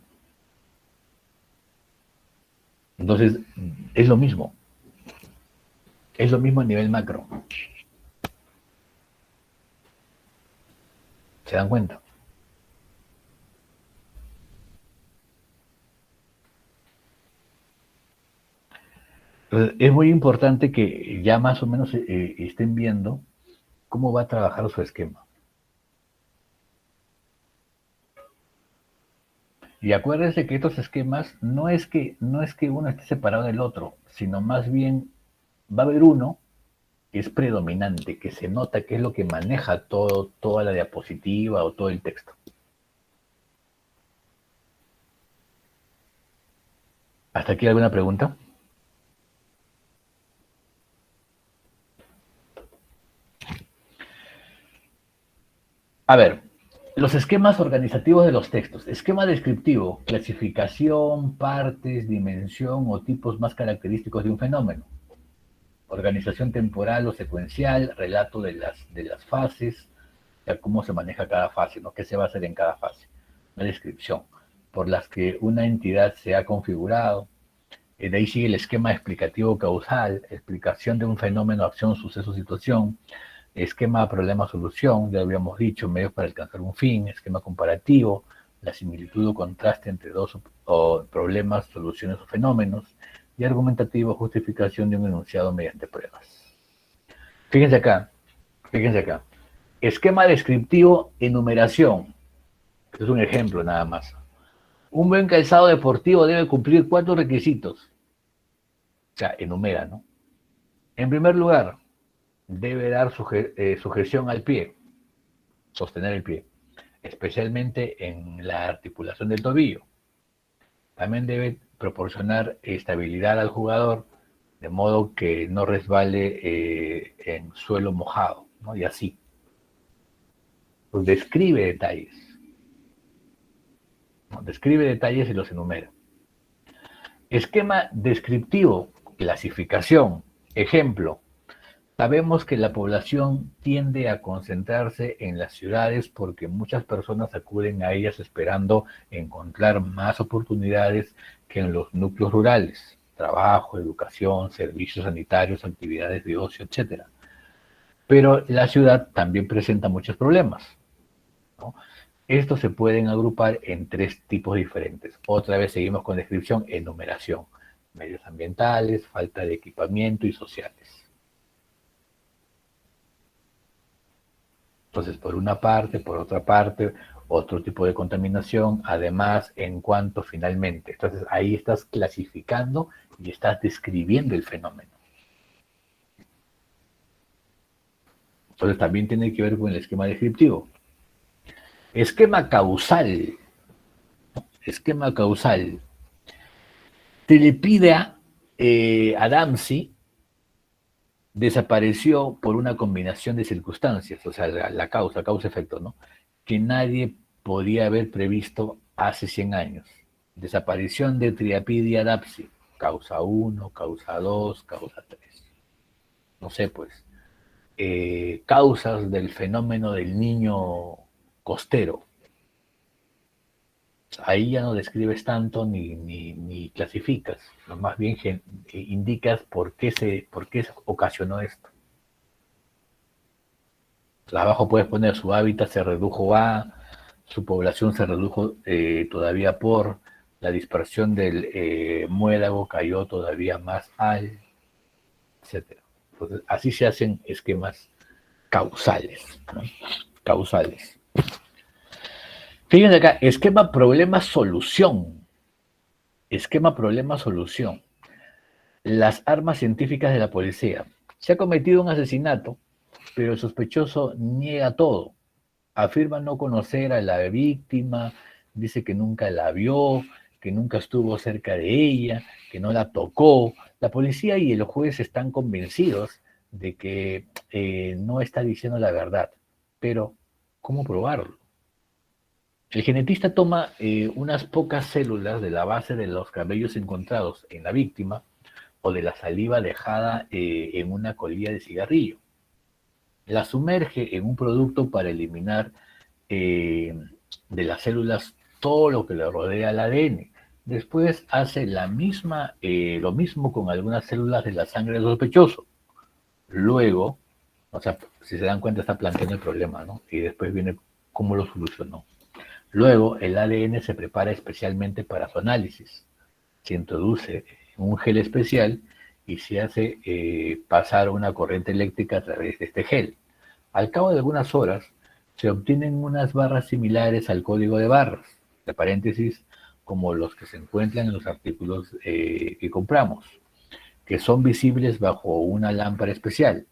Entonces, es lo mismo. Es lo mismo a nivel macro. ¿Se dan cuenta? Entonces, es muy importante que ya más o menos estén viendo cómo va a trabajar su esquema. Y acuérdense que estos esquemas no es que uno esté separado del otro, sino más bien va a haber uno que es predominante, que se nota que es lo que maneja toda la diapositiva o todo el texto. ¿Hasta aquí alguna pregunta? A ver, los esquemas organizativos de los textos. Esquema descriptivo, clasificación, partes, dimensión o tipos más característicos de un fenómeno. Organización temporal o secuencial, relato de las fases, o sea, cómo se maneja cada fase, ¿no? ¿Qué se va a hacer en cada fase? Una descripción, por las que una entidad se ha configurado. De ahí sigue el esquema explicativo causal, explicación de un fenómeno, acción, suceso, situación. Esquema problema-solución, ya habíamos dicho, medios para alcanzar un fin. Esquema comparativo, la similitud o contraste entre dos problemas, soluciones o fenómenos. Y argumentativo, justificación de un enunciado mediante pruebas. Fíjense acá. Esquema descriptivo, enumeración. Este es un ejemplo nada más. Un buen calzado deportivo debe cumplir 4 requisitos. O sea, enumera, ¿no? En primer lugar, debe dar sujeción al pie, sostener el pie, especialmente en la articulación del tobillo. También debe proporcionar estabilidad al jugador, de modo que no resbale en suelo mojado, ¿no? Y así. Pues describe detalles, ¿no? Describe detalles y los enumera. Esquema descriptivo, clasificación. Ejemplo, Sabemos que la población tiende a concentrarse en las ciudades porque muchas personas acuden a ellas esperando encontrar más oportunidades que en los núcleos rurales, trabajo, educación, servicios sanitarios, actividades de ocio, etcétera. Pero la ciudad también presenta muchos problemas, ¿no? Estos se pueden agrupar en tres tipos diferentes. Otra vez seguimos con descripción, enumeración. Medios ambientales, falta de equipamiento y sociales. Entonces, por una parte, por otra parte, otro tipo de contaminación, además, en cuanto finalmente. Entonces, ahí estás clasificando y estás describiendo el fenómeno. Entonces, también tiene que ver con el esquema descriptivo. Esquema causal. Esquema causal. Telepida Adamsi desapareció por una combinación de circunstancias, o sea, la causa-efecto, ¿no? Que nadie podía haber previsto hace 100 años. Desaparición de Triapidia adapsi, causa 1, causa 2, causa 3. No sé, pues. Causas del fenómeno del niño costero. Ahí ya no describes tanto ni clasificas, no, más bien indicas por qué se ocasionó esto. Abajo puedes poner su hábitat se redujo a, su población se redujo todavía por, la dispersión del muédago cayó todavía más al, etc. Entonces, así se hacen esquemas causales, ¿no? Causales. Fíjense acá, esquema problema-solución. Esquema problema-solución. Las armas científicas de la policía. Se ha cometido un asesinato, pero el sospechoso niega todo. Afirma no conocer a la víctima, dice que nunca la vio, que nunca estuvo cerca de ella, que no la tocó. La policía y el juez están convencidos de que no está diciendo la verdad. Pero, ¿cómo probarlo? El genetista toma unas pocas células de la base de los cabellos encontrados en la víctima o de la saliva dejada en una colilla de cigarrillo. La sumerge en un producto para eliminar de las células todo lo que le rodea al ADN. Después hace lo mismo con algunas células de la sangre del sospechoso. Luego, o sea, si se dan cuenta está planteando el problema, ¿no? Y después viene cómo lo solucionó. Luego, el ADN se prepara especialmente para su análisis. Se introduce en un gel especial y se hace pasar una corriente eléctrica a través de este gel. Al cabo de algunas horas, se obtienen unas barras similares al código de barras, de paréntesis, como los que se encuentran en los artículos que compramos, que son visibles bajo una lámpara especial.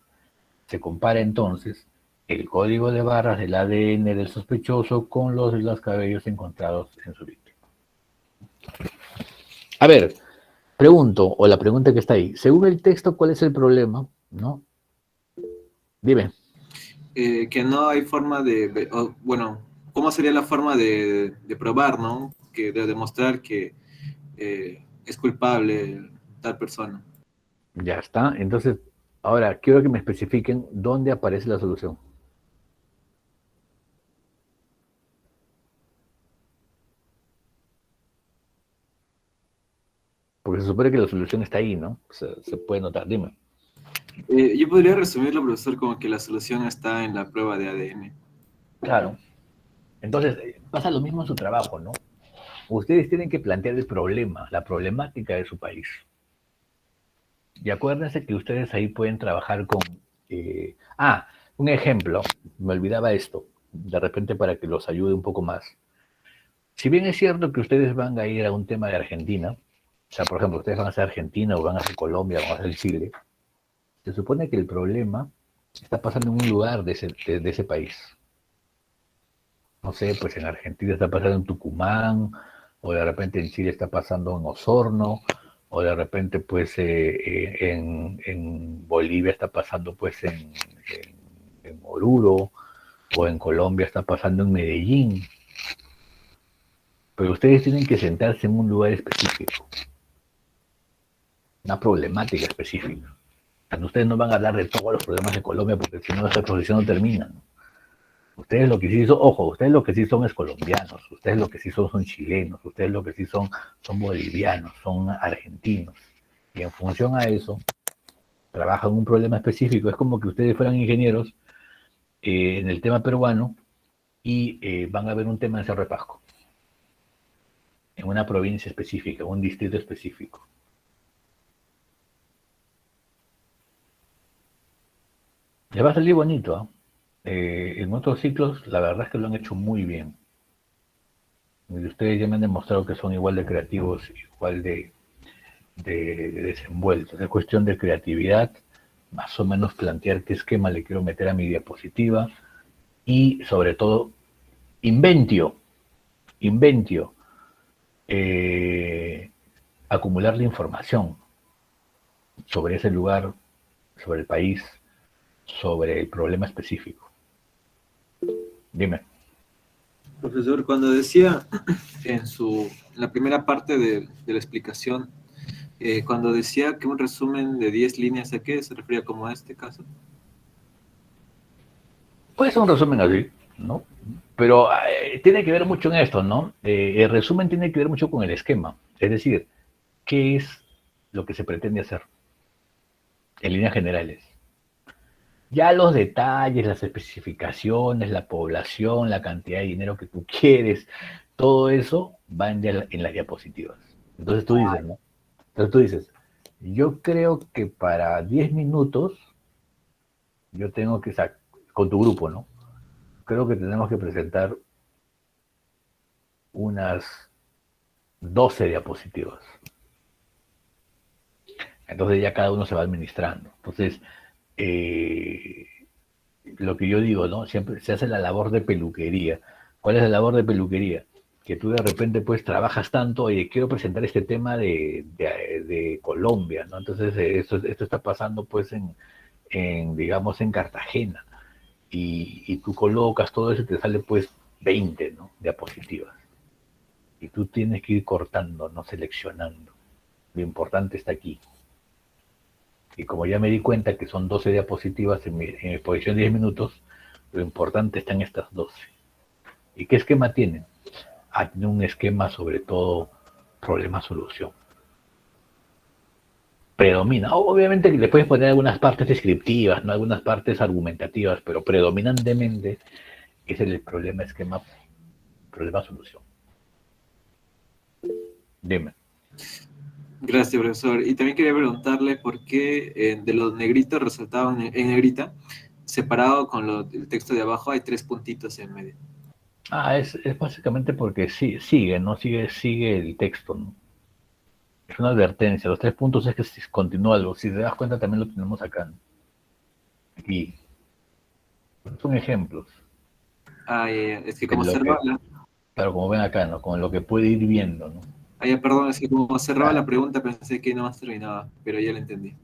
Se compara entonces el código de barras del ADN del sospechoso con los de los cabellos encontrados en su víctima. A ver, pregunto, o la pregunta que está ahí, según el texto, ¿cuál es el problema? ¿No? Dime. Que no hay forma bueno, ¿cómo sería la forma de probar, ¿no? De demostrar que es culpable tal persona. Ya está, entonces, ahora quiero que me especifiquen dónde aparece la solución. Porque se supone que la solución está ahí, ¿no? Se puede notar, dime. Yo podría resumirlo, profesor, como que la solución está en la prueba de ADN. Claro. Entonces, pasa lo mismo en su trabajo, ¿no? Ustedes tienen que plantear el problema, la problemática de su país. Y acuérdense que ustedes ahí pueden trabajar con... un ejemplo, me olvidaba esto, de repente para que los ayude un poco más. Si bien es cierto que ustedes van a ir a un tema de Argentina, o sea, por ejemplo, ustedes van a ser Argentina o van a ser Colombia o van a ser Chile, se supone que el problema está pasando en un lugar de ese país. No sé, pues en Argentina está pasando en Tucumán, o de repente en Chile está pasando en Osorno, o de repente pues en Bolivia está pasando pues en Oruro, o en Colombia está pasando en Medellín. Pero ustedes tienen que sentarse en un lugar específico, una problemática específica. Ustedes no van a hablar de todos los problemas de Colombia porque si no esta exposición no termina, ¿no? Ustedes lo que sí son, ojo, ustedes lo que sí son es colombianos, ustedes lo que sí son chilenos, ustedes lo que sí son bolivianos, son argentinos. Y en función a eso, trabajan un problema específico. Es como que ustedes fueran ingenieros en el tema peruano y van a ver un tema en Cerro de Pasco, en una provincia específica, en un distrito específico. Les va a salir bonito, ¿eh? En otros ciclos, la verdad es que lo han hecho muy bien. Y ustedes ya me han demostrado que son igual de creativos, igual de desenvueltos. Es cuestión de creatividad, más o menos plantear qué esquema le quiero meter a mi diapositiva y, sobre todo, inventio, acumular la información sobre ese lugar, sobre el país, sobre el problema específico. Dime. Profesor, cuando decía en la primera parte de la explicación, cuando decía que un resumen de 10 líneas, ¿a qué se refería como a este caso? Puede ser un resumen así, ¿no? Pero tiene que ver mucho en esto, ¿no? El resumen tiene que ver mucho con el esquema. Es decir, ¿qué es lo que se pretende hacer? En líneas generales. Ya los detalles, las especificaciones, la población, la cantidad de dinero que tú quieres, todo eso va en las diapositivas. Entonces tú dices, ¿no? Entonces tú dices, yo creo que para 10 minutos yo tengo que sacar, con tu grupo, ¿no? Creo que tenemos que presentar unas 12 diapositivas. Entonces ya cada uno se va administrando. Entonces, lo que yo digo, ¿no? Siempre se hace la labor de peluquería. ¿Cuál es la labor de peluquería? Que tú de repente pues trabajas tanto, oye, quiero presentar este tema de Colombia, ¿no? Entonces esto está pasando pues digamos, en Cartagena. Y tú colocas todo eso y te sale pues 20, ¿no? Diapositivas. Y tú tienes que ir cortando, no seleccionando. Lo importante está aquí. Y como ya me di cuenta que son 12 diapositivas en mi exposición de 10 minutos, lo importante está en estas 12. ¿Y qué esquema tienen? Tienen un esquema sobre todo problema-solución. Predomina. Obviamente le puedes poner algunas partes descriptivas, ¿no? Algunas partes argumentativas, pero predominantemente es el problema, esquema, problema-solución. Dime. Gracias, profesor. Y también quería preguntarle por qué de los negritos resaltaban en negrita, separado con el texto de abajo, hay 3 puntitos en medio. Es básicamente porque sigue, ¿no? Sigue el texto, ¿no? Es una advertencia. Los 3 puntos es que si continúa algo. Si te das cuenta, también lo tenemos acá, ¿no? Aquí. Son ejemplos. Es que como cerraba claro, como ven acá, ¿no? Con lo que puede ir viendo, ¿no? perdón, es que como cerraba la pregunta pensé que no más terminaba, pero ya la entendí.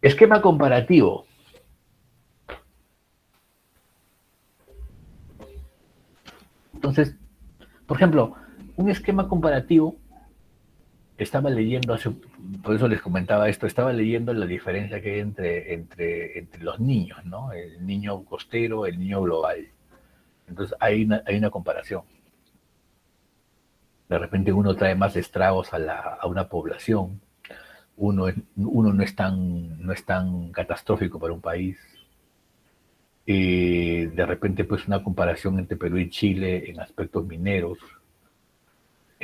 Esquema comparativo. Entonces, por ejemplo, un esquema comparativo, estaba leyendo por eso les comentaba esto, estaba leyendo la diferencia que hay entre los niños, ¿no? El niño costero, el niño global. Entonces hay una comparación. De repente uno trae más estragos a una población, uno no es tan catastrófico para un país. De repente pues una comparación entre Perú y Chile en aspectos mineros.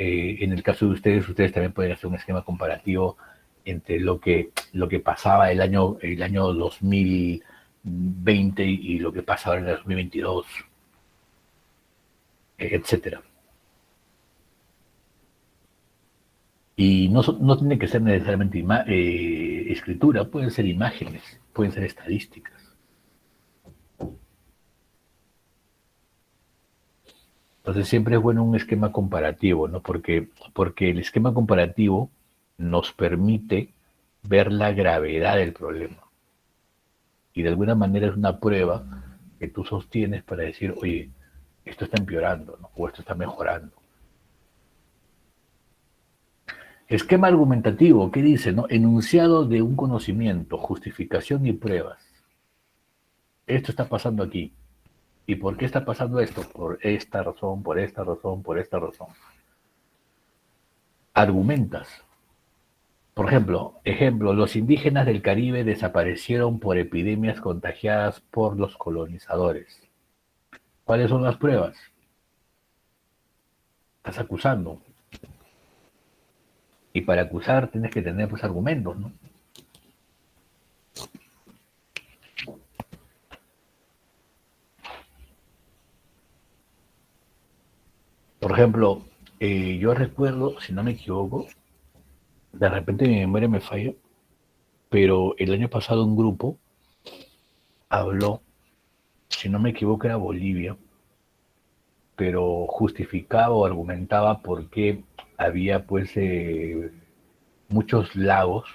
En el caso de ustedes también pueden hacer un esquema comparativo entre lo que pasaba el año 2020 y lo que pasa ahora en el 2022, etcétera. Y no tiene que ser necesariamente escritura, pueden ser imágenes, pueden ser estadísticas. Entonces siempre es bueno un esquema comparativo, ¿no? Porque el esquema comparativo nos permite ver la gravedad del problema. Y de alguna manera es una prueba que tú sostienes para decir, oye, esto está empeorando, ¿no? O esto está mejorando. Esquema argumentativo, ¿qué dice? ¿No? Enunciado de un conocimiento, justificación y pruebas. Esto está pasando aquí. ¿Y por qué está pasando esto? Por esta razón, por esta razón, por esta razón. Argumentas. Por ejemplo, los indígenas del Caribe desaparecieron por epidemias contagiadas por los colonizadores. ¿Cuáles son las pruebas? Estás acusando. Y para acusar tienes que tener pues argumentos, ¿no? Por ejemplo, yo recuerdo, si no me equivoco, de repente mi memoria me falla, pero el año pasado un grupo habló, si no me equivoco era Bolivia, pero justificaba o argumentaba por qué había pues muchos lagos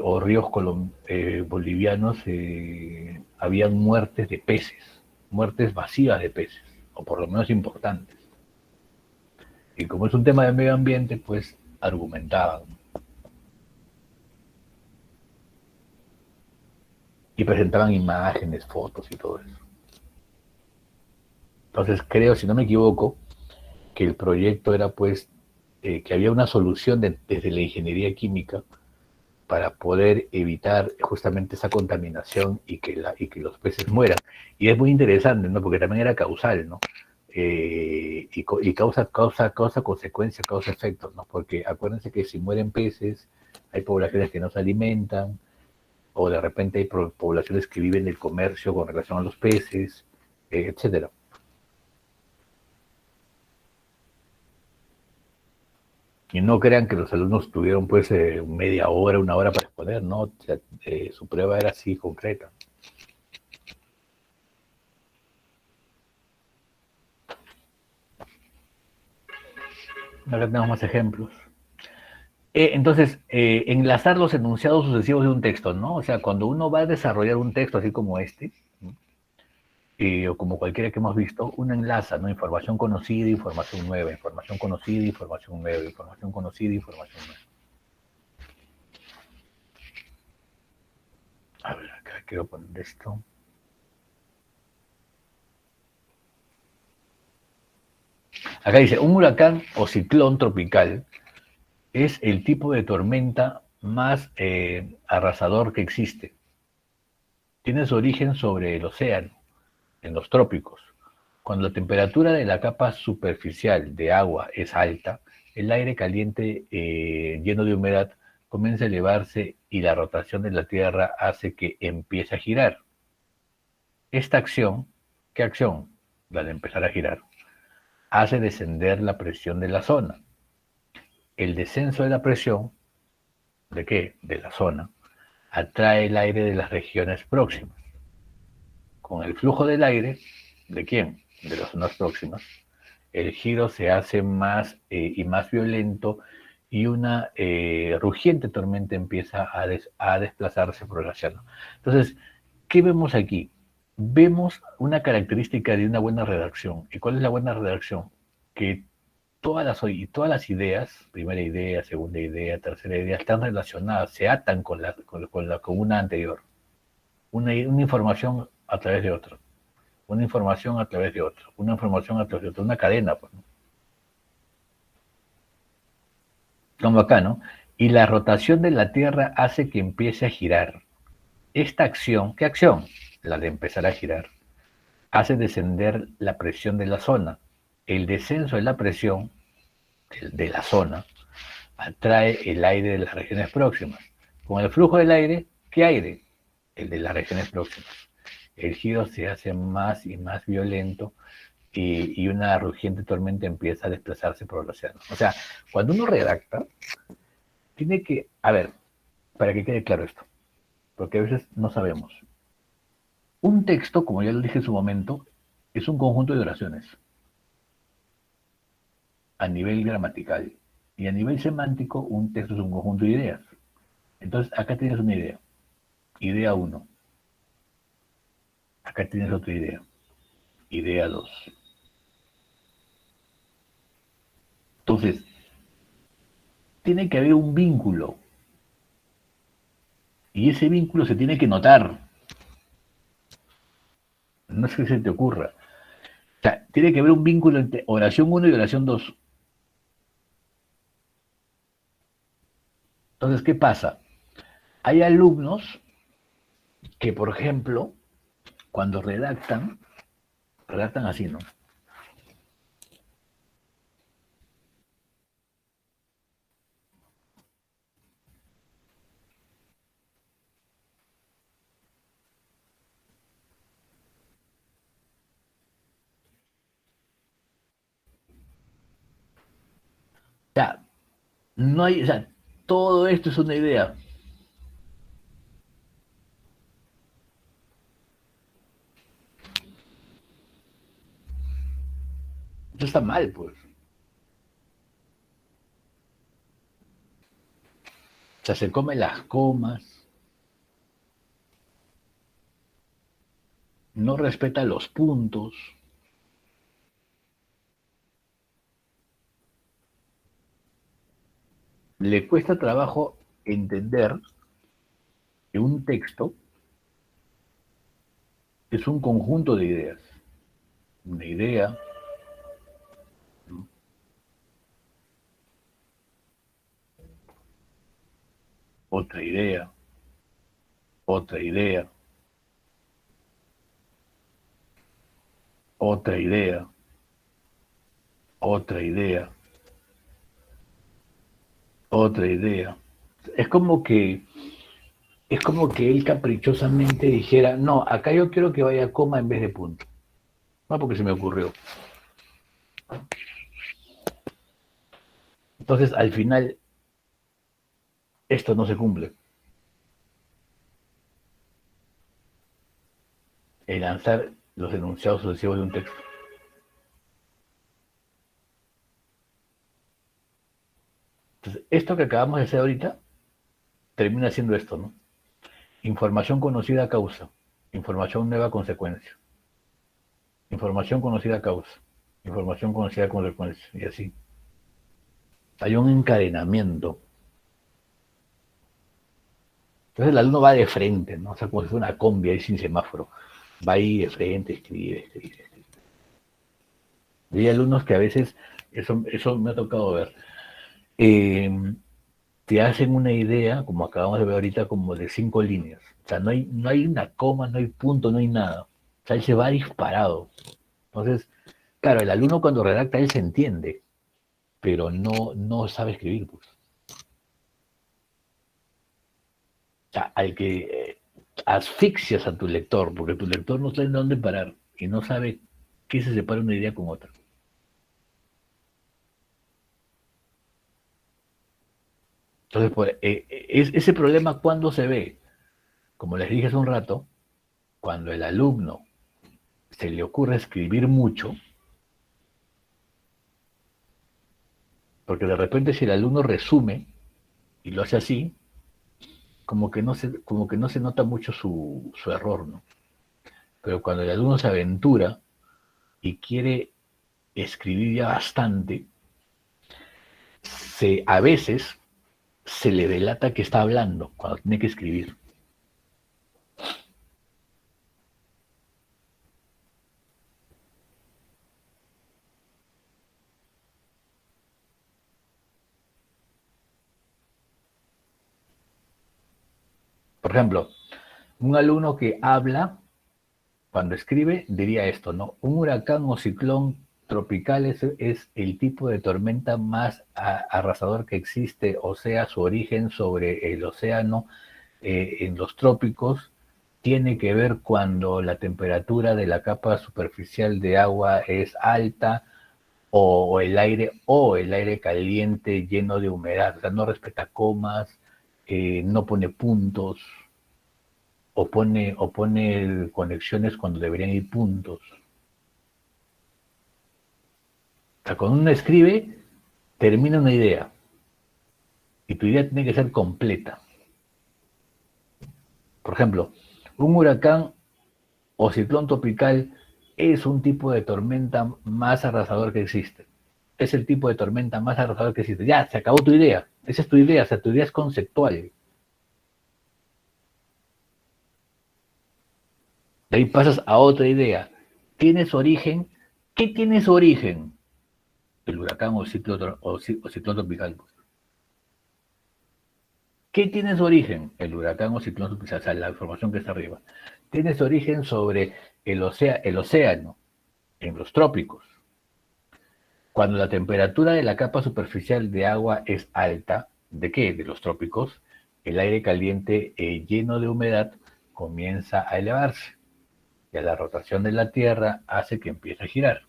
o ríos bolivianos, habían muertes de peces, muertes masivas de peces, o por lo menos importantes. Y como es un tema de medio ambiente, pues argumentaban y presentaban imágenes, fotos y todo eso. Entonces creo, si no me equivoco, que el proyecto era pues que había una solución desde la ingeniería química para poder evitar justamente esa contaminación y que los peces mueran. Y es muy interesante, ¿no? Porque también era causal, ¿no? Y causa consecuencia, causa efectos, ¿no? Porque acuérdense que si mueren peces, hay poblaciones que no se alimentan, o de repente hay poblaciones que viven del comercio con relación a los peces, etcétera. Y no crean que los alumnos tuvieron pues media hora, una hora para exponer, ¿no? O sea, su prueba era así concreta. Ahora tenemos más ejemplos. Entonces, enlazar los enunciados sucesivos de un texto, ¿no? O sea, cuando uno va a desarrollar un texto así como este, ¿no? O como cualquiera que hemos visto, uno enlaza, ¿no? Información conocida, información nueva, información conocida, información nueva, información conocida, información nueva. A ver, acá quiero poner esto. Acá dice, un huracán o ciclón tropical es el tipo de tormenta más arrasador que existe. Tiene su origen sobre el océano, en los trópicos. Cuando la temperatura de la capa superficial de agua es alta, el aire caliente lleno de humedad comienza a elevarse y la rotación de la Tierra hace que empiece a girar. Esta acción, ¿qué acción? La de empezar a girar, hace descender la presión de la zona. El descenso de la presión, ¿de qué? De la zona, atrae el aire de las regiones próximas. Con el flujo del aire, ¿de quién? De las zonas próximas. El giro se hace más y más violento y una rugiente tormenta empieza a desplazarse por el océano. Entonces, ¿qué vemos aquí? Vemos una característica de una buena redacción. ¿Y cuál es la buena redacción? Que todas las ideas, primera idea, segunda idea, tercera idea, están relacionadas, se atan con una anterior. Una información a través de otra, una información a través de otra, una información a través de otra, una cadena, pues, ¿no? Como acá, ¿no? Y la rotación de la Tierra hace que empiece a girar. Esta acción, ¿qué acción? La de empezar a girar, hace descender la presión de la zona. El descenso de la presión de la zona atrae el aire de las regiones próximas. Con el flujo del aire, ¿qué aire? El de las regiones próximas. El giro se hace más y más violento y una rugiente tormenta empieza a desplazarse por el océano. O sea, cuando uno redacta, tiene que, a ver, para que quede claro esto, porque a veces no sabemos. Un texto, como ya lo dije en su momento, es un conjunto de oraciones a nivel gramatical y a nivel semántico un texto es un conjunto de ideas. Entonces, acá tienes una idea, idea 1. Acá tienes otra idea, idea 2. Entonces, tiene que haber un vínculo. Y ese vínculo se tiene que notar. No sé si se te ocurra. O sea, tiene que haber un vínculo entre oración 1 y oración 2. Entonces, ¿qué pasa? Hay alumnos que, por ejemplo, cuando redactan así, ¿no? O sea, no hay, o sea, todo esto es una idea. Eso está mal, pues. O sea, se come las comas, no respeta los puntos. Le cuesta trabajo entender que un texto es un conjunto de ideas. Una idea, ¿no? Otra idea, otra idea, otra idea, otra idea, otra idea. Es como que, es como que él caprichosamente dijera, no, acá yo quiero que vaya coma en vez de punto. No, porque se me ocurrió. Entonces, al final, esto no se cumple. El lanzar los enunciados sucesivos de un texto. Entonces, esto que acabamos de hacer ahorita termina siendo esto, ¿no? Información conocida causa, información nueva consecuencia, información conocida causa, información conocida consecuencia, y así. Hay un encadenamiento. Entonces el alumno va de frente, ¿no? O sea, como si fuera una combi ahí sin semáforo. Va ahí de frente, escribe, escribe, escribe. Y hay alumnos que a veces, eso me ha tocado ver, te hacen una idea, como acabamos de ver ahorita, como de 5 líneas. O sea, no hay una coma, no hay punto, no hay nada. O sea, él se va disparado. Entonces, claro, el alumno cuando redacta, él se entiende, pero no sabe escribir, pues. O sea, al que asfixias a tu lector, porque tu lector no sabe dónde parar y no sabe qué se separa una idea con otra. Entonces, pues, ese problema, ¿cuándo se ve? Como les dije hace un rato, cuando el alumno se le ocurre escribir mucho, porque de repente si el alumno resume y lo hace así, como que no se nota mucho su error, ¿no? Pero cuando el alumno se aventura y quiere escribir ya bastante, a veces se le delata que está hablando cuando tiene que escribir. Por ejemplo, un alumno que habla, cuando escribe, diría esto, ¿no? Un huracán o ciclón tropical es el tipo de tormenta más arrasador que existe, o sea, su origen sobre el océano en los trópicos tiene que ver cuando la temperatura de la capa superficial de agua es alta o el aire caliente lleno de humedad, o sea, no respeta comas, no pone puntos, o pone conexiones cuando deberían ir puntos. O sea, cuando uno escribe, termina una idea. Y tu idea tiene que ser completa. Por ejemplo, un huracán o ciclón tropical es un tipo de tormenta más arrasador que existe. Es el tipo de tormenta más arrasador que existe. Ya, se acabó tu idea. Esa es tu idea, o sea, tu idea es conceptual. De ahí pasas a otra idea. ¿Tiene su origen? ¿Qué tiene su origen? El huracán o ciclón tropical. ¿Qué tiene su origen? El huracán o ciclón tropical, o sea, la información que está arriba. Tiene su origen sobre el océano, en los trópicos. Cuando la temperatura de la capa superficial de agua es alta, ¿de qué? De los trópicos, el aire caliente lleno de humedad comienza a elevarse. Y la rotación de la Tierra hace que empiece a girar.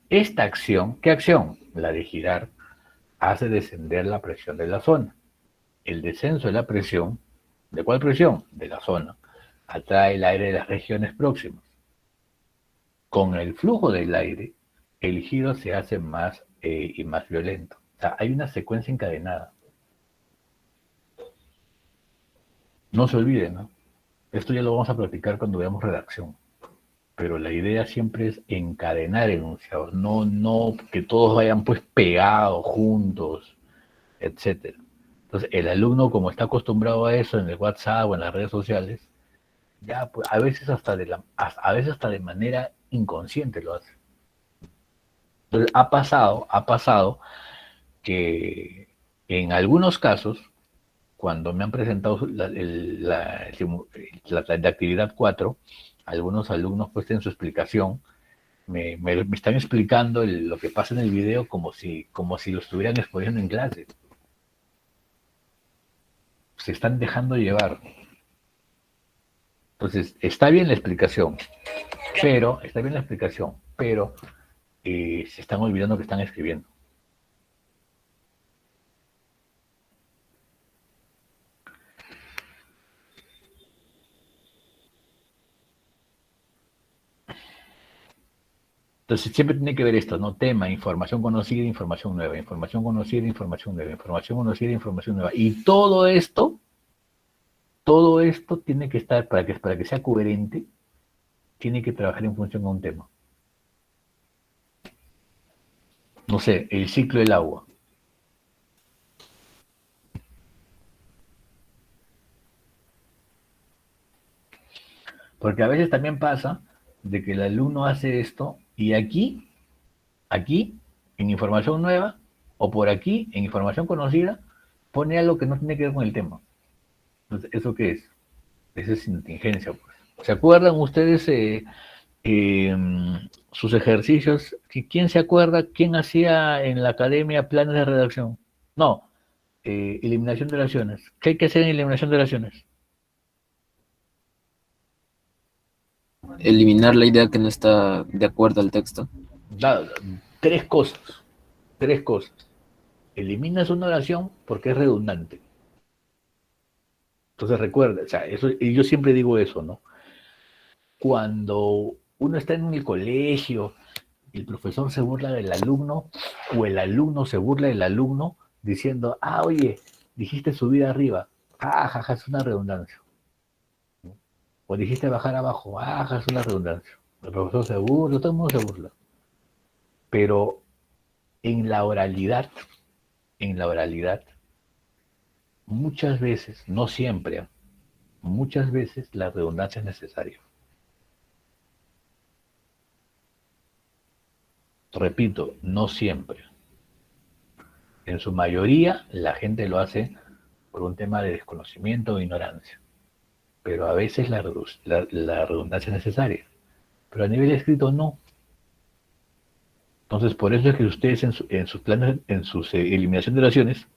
Esta acción, ¿qué acción? La de girar, hace descender la presión de la zona. El descenso de la presión, ¿de cuál presión? De la zona, atrae el aire de las regiones próximas. Con el flujo del aire, el giro se hace más y más violento. O sea, hay una secuencia encadenada. No se olviden, ¿no? Esto ya lo vamos a practicar cuando veamos redacción. Pero la idea siempre es encadenar enunciados, no que todos vayan pues pegados, juntos, etcétera. Entonces, el alumno, como está acostumbrado a eso en el WhatsApp o en las redes sociales, ya pues, a veces hasta de manera inconsciente lo hace. Entonces, ha pasado que en algunos casos, cuando me han presentado la actividad 4, algunos alumnos pues en su explicación me están explicando lo que pasa en el video como si lo estuvieran exponiendo en clase. Se están dejando llevar. Entonces, está bien la explicación, pero se están olvidando que están escribiendo. Entonces siempre tiene que ver esto, ¿no? Tema, información conocida, información nueva, información conocida, información nueva, información conocida, información nueva. Y todo esto tiene que estar, para que sea coherente, tiene que trabajar en función a un tema. No sé, el ciclo del agua. Porque a veces también pasa de que el alumno hace esto y aquí, en información nueva, o por aquí, en información conocida, pone algo que no tiene que ver con el tema. Entonces, ¿eso qué es? Esa es inteligencia, pues. ¿Se acuerdan ustedes sus ejercicios? ¿Quién se acuerda quién hacía en la academia planes de redacción? No, eliminación de oraciones. ¿Qué hay que hacer en eliminación de oraciones? Eliminar la idea que no está de acuerdo al texto. Tres cosas. Eliminas una oración porque es redundante. Entonces recuerda, o sea, eso, y yo siempre digo eso, ¿no? Cuando uno está en el colegio, el profesor se burla del alumno o el alumno se burla del alumno diciendo, oye, dijiste subir arriba, jaja, es una redundancia. O dijiste bajar abajo, es una redundancia. El profesor se burla, todo el mundo se burla. Pero en la oralidad, muchas veces, no siempre, muchas veces la redundancia es necesaria. Repito, no siempre. En su mayoría, la gente lo hace por un tema de desconocimiento o ignorancia. Pero a veces la redundancia es necesaria. Pero a nivel escrito, no. Entonces, por eso es que ustedes en sus planes, en sus eliminación de oraciones,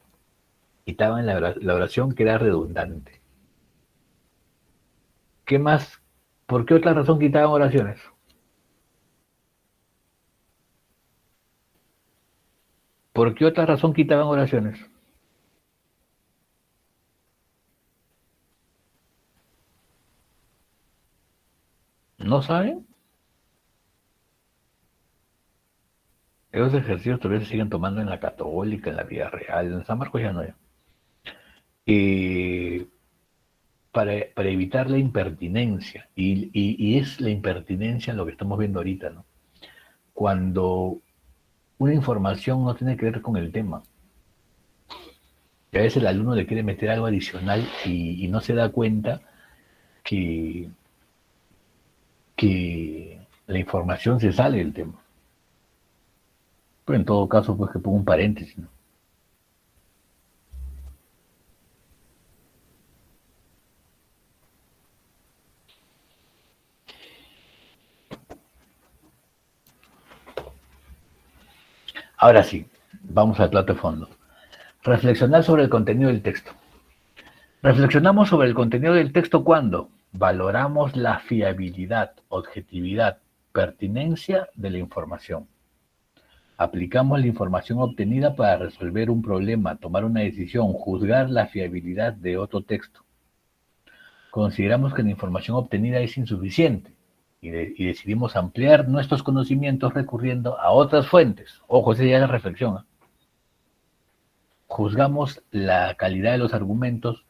quitaban la oración que era redundante. ¿Qué más? ¿Por qué otra razón quitaban oraciones? ¿Por qué otra razón quitaban oraciones? ¿No saben? Esos ejercicios todavía se siguen tomando en la Católica, en la vida real, en San Marcos ya no hay. Para evitar la impertinencia, y es la impertinencia lo que estamos viendo ahorita, ¿no? Cuando una información no tiene que ver con el tema. Y a veces el alumno le quiere meter algo adicional y no se da cuenta que, que la información se sale del tema. Pero en todo caso, pues que ponga un paréntesis, ¿no? Ahora sí, vamos al plato de fondo. Reflexionar sobre el contenido del texto. Reflexionamos sobre el contenido del texto cuando valoramos la fiabilidad, objetividad, pertinencia de la información. Aplicamos la información obtenida para resolver un problema, tomar una decisión, juzgar la fiabilidad de otro texto. Consideramos que la información obtenida es insuficiente y decidimos ampliar nuestros conocimientos recurriendo a otras fuentes. Ojo, esa ya es la reflexión, ¿eh? Juzgamos la calidad de los argumentos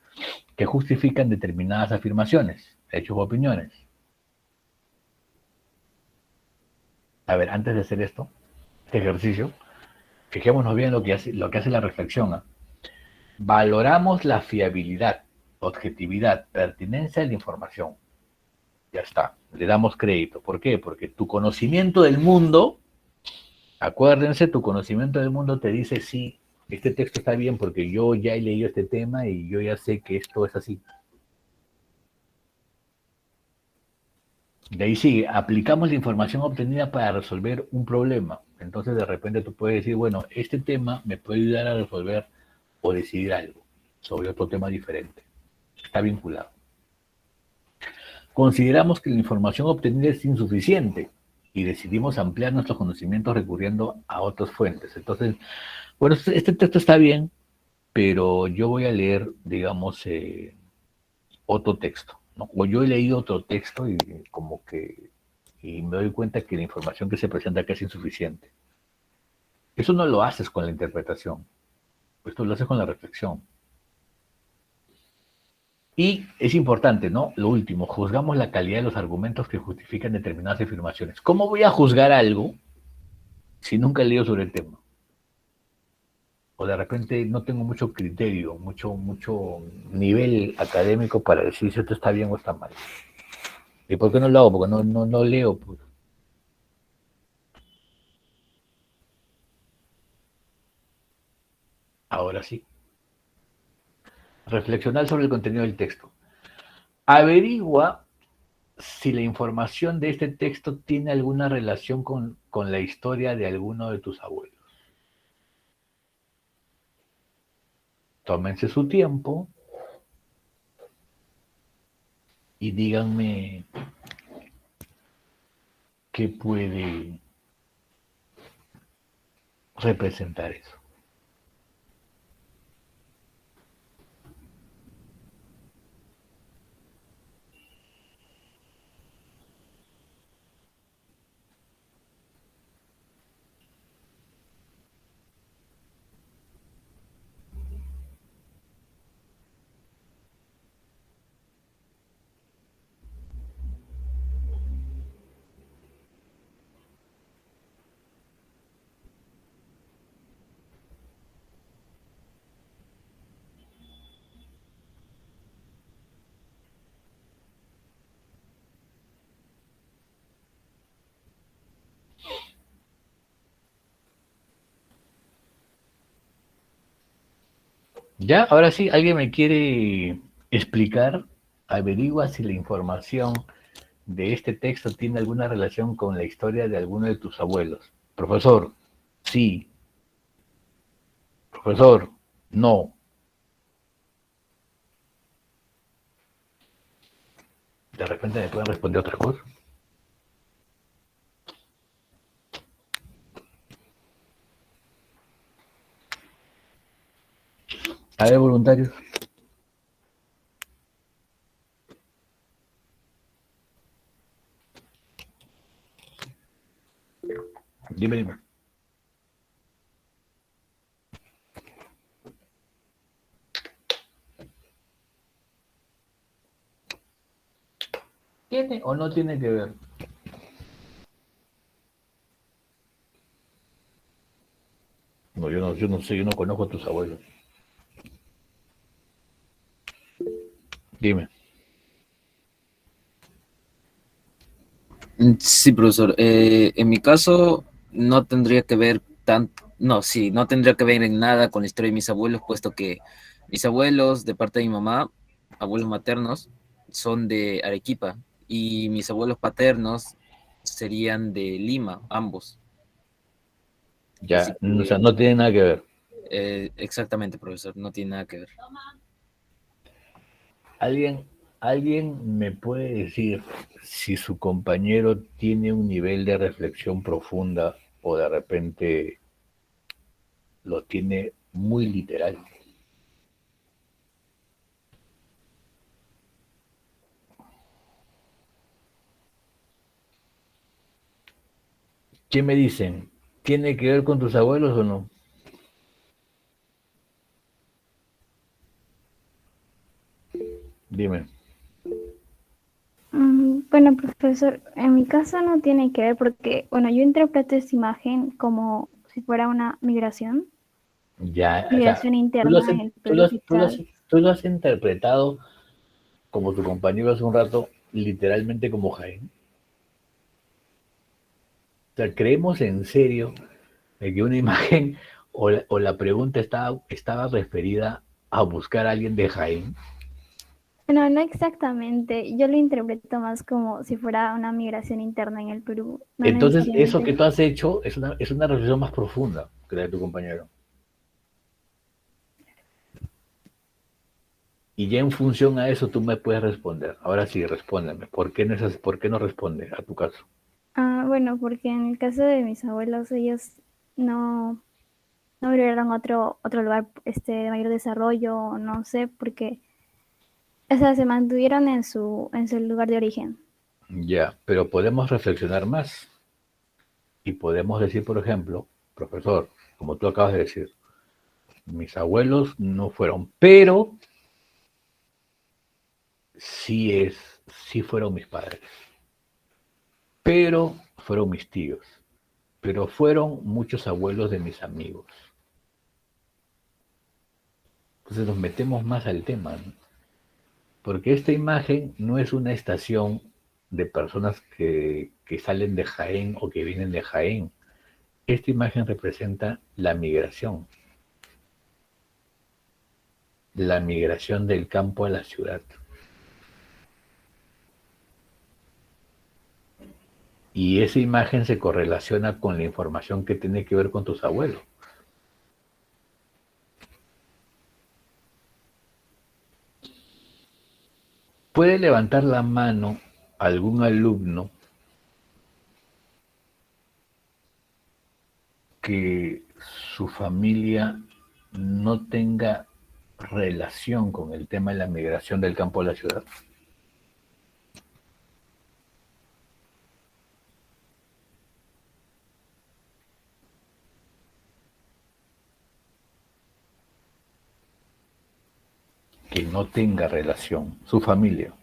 que justifican determinadas afirmaciones, hechos o opiniones. A ver, antes de hacer este ejercicio, fijémonos bien lo que hace la reflexión, ¿eh? Valoramos la fiabilidad, objetividad, pertinencia de la información. Ya está, le damos crédito. ¿Por qué? Porque tu conocimiento del mundo, acuérdense, tu conocimiento del mundo te dice sí, este texto está bien porque yo ya he leído este tema y yo ya sé que esto es así. De ahí sigue, aplicamos la información obtenida para resolver un problema. Entonces de repente tú puedes decir, bueno, este tema me puede ayudar a resolver o decidir algo sobre otro tema diferente. Está vinculado. Consideramos que la información obtenida es insuficiente y decidimos ampliar nuestros conocimientos recurriendo a otras fuentes. Entonces, bueno, este texto está bien, pero yo voy a leer, digamos, otro texto, ¿no? O yo he leído otro texto y como que y me doy cuenta que la información que se presenta acá es insuficiente. Eso no lo haces con la interpretación, esto lo haces con la reflexión. Y es importante, ¿no? Lo último, juzgamos la calidad de los argumentos que justifican determinadas afirmaciones. ¿Cómo voy a juzgar algo si nunca he leído sobre el tema? O de repente no tengo mucho criterio, mucho nivel académico para decir si esto está bien o está mal. ¿Y por qué no lo hago? Porque no leo. Pues. Ahora sí. Reflexionar sobre el contenido del texto. Averigua si la información de este texto tiene alguna relación con la historia de alguno de tus abuelos. Tómense su tiempo y díganme qué puede representar eso. Ya, ahora sí, ¿alguien me quiere explicar? Averigua si la información de este texto tiene alguna relación con la historia de alguno de tus abuelos. Profesor, sí. Profesor, no. De repente me pueden responder otra cosa. A ver, voluntarios. Dime. ¿Tiene o no tiene que ver? No, yo no sé, yo no conozco a tus abuelos. Dime. Sí, profesor. En mi caso, no tendría que ver no, sí, no tendría que ver en nada con la historia de mis abuelos, puesto que mis abuelos, de parte de mi mamá, abuelos maternos, son de Arequipa, y mis abuelos paternos serían de Lima, ambos. Así Ya, o sea, que, no tiene nada que ver. exactamente, profesor, no tiene nada que ver. ¿Alguien, alguien me puede decir si su compañero tiene un nivel de reflexión profunda o de repente lo tiene muy literal? ¿Qué me dicen? ¿Tiene que ver con tus abuelos o no? Dime. Bueno, profesor, en mi caso no tiene que ver porque, bueno, yo interpreto esta imagen como si fuera una Ya, o sea, migración interna en el Perú y tal. tú lo has interpretado como tu compañero hace un rato, literalmente como Jaén. O sea, creemos en serio de que una imagen o la pregunta estaba referida a buscar a alguien de Jaén. No, no exactamente. Yo lo interpreto más como si fuera una migración interna en el Perú, no Entonces, eso que necesariamente. tú has hecho es una reflexión más profunda que la de tu compañero. Y ya en función a eso tú me puedes responder. Ahora sí, respóndeme. ¿Por qué no responde a tu caso? Bueno, porque en el caso de mis abuelos, ellos no, no migraron a otro lugar de mayor desarrollo, no sé, porque, o sea, se mantuvieron en su lugar de origen. Ya, pero podemos reflexionar más y podemos decir, por ejemplo, profesor, como tú acabas de decir, mis abuelos no fueron, pero sí fueron mis padres, pero fueron mis tíos, pero fueron muchos abuelos de mis amigos. Entonces nos metemos más al tema, ¿no? Porque esta imagen no es una estación de personas que salen de Jaén o que vienen de Jaén. Esta imagen representa la migración del campo a la ciudad. Y esa imagen se correlaciona con la información que tiene que ver con tus abuelos. ¿Puede levantar la mano algún alumno que su familia no tenga relación con el tema de la migración del campo a la ciudad? Que no tenga relación, su familia.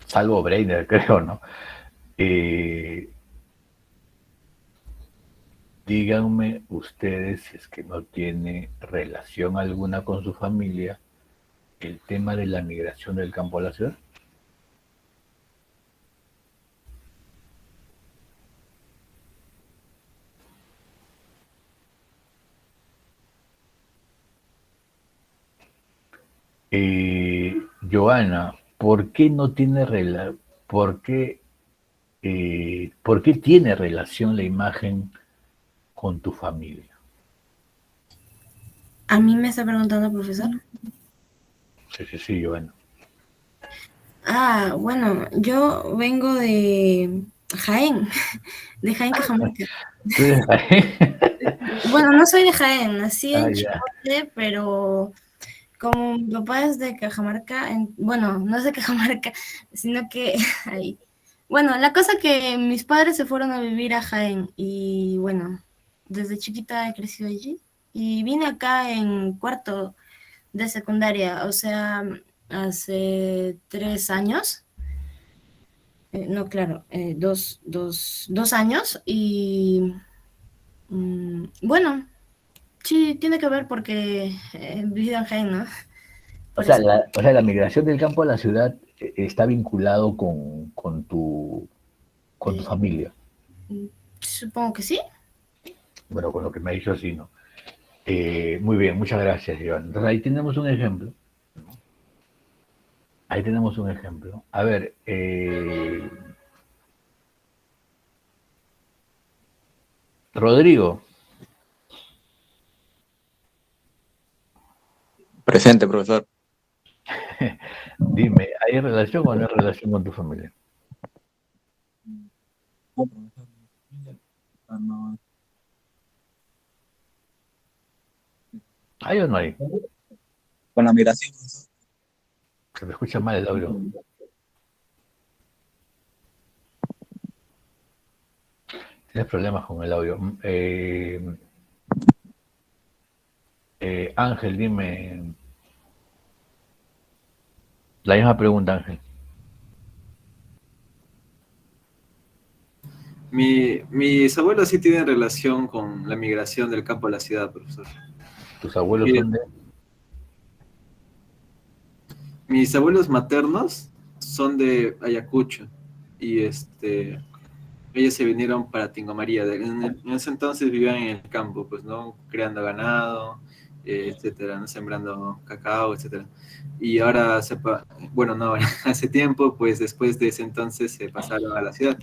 Salvo Breiner, creo, ¿no? Eh, Díganme ustedes si es que no tiene relación alguna con su familia el tema de la migración del campo a la ciudad. Joana, ¿por qué no tiene por qué tiene relación la imagen con tu familia? A mí me está preguntando, profesor. Sí, Joana. Bueno, yo vengo de Jaén, de Jaén, Cajamarca. ¿Tú eres Jaén? Bueno, no soy de Jaén, nací Ah, en ya. Chipotle, pero como mi papá es de Cajamarca, bueno, no es de Cajamarca, sino que ahí. Bueno, la cosa que mis padres se fueron a vivir a Jaén y bueno, desde chiquita he crecido allí y vine acá en cuarto de secundaria, o sea, hace 3 años. No, claro, 2 años y bueno, Sí, tiene que ver porque he vivido en Jaén, ¿no? O Por sea, eso. la migración del campo a la ciudad está vinculado con tu Eh, familia. Supongo que sí. Bueno, con lo que me ha dicho, sí, ¿no? Muy bien, muchas gracias, Iván. Entonces ahí tenemos un ejemplo. Ahí tenemos un ejemplo. A ver, Rodrigo, Presente, profesor. dime, ¿hay relación o no hay relación con tu familia? No, profesor. No. ¿Hay o no hay? Con la migración, profesor. Se te escucha mal el audio. Tienes problemas con el audio. Ángel, dime. La misma pregunta, Ángel. Mis abuelos sí tienen relación con la migración del campo a la ciudad, profesor. ¿Tus abuelos Y son de...? mis abuelos maternos son de Ayacucho y ellos se vinieron para Tingo María. En ese entonces vivían en el campo, pues, ¿no? Creando ganado, etcétera, ¿no? Sembrando cacao, etcétera. Y ahora, bueno, no, hace tiempo, pues después de ese entonces se pasaron a la ciudad,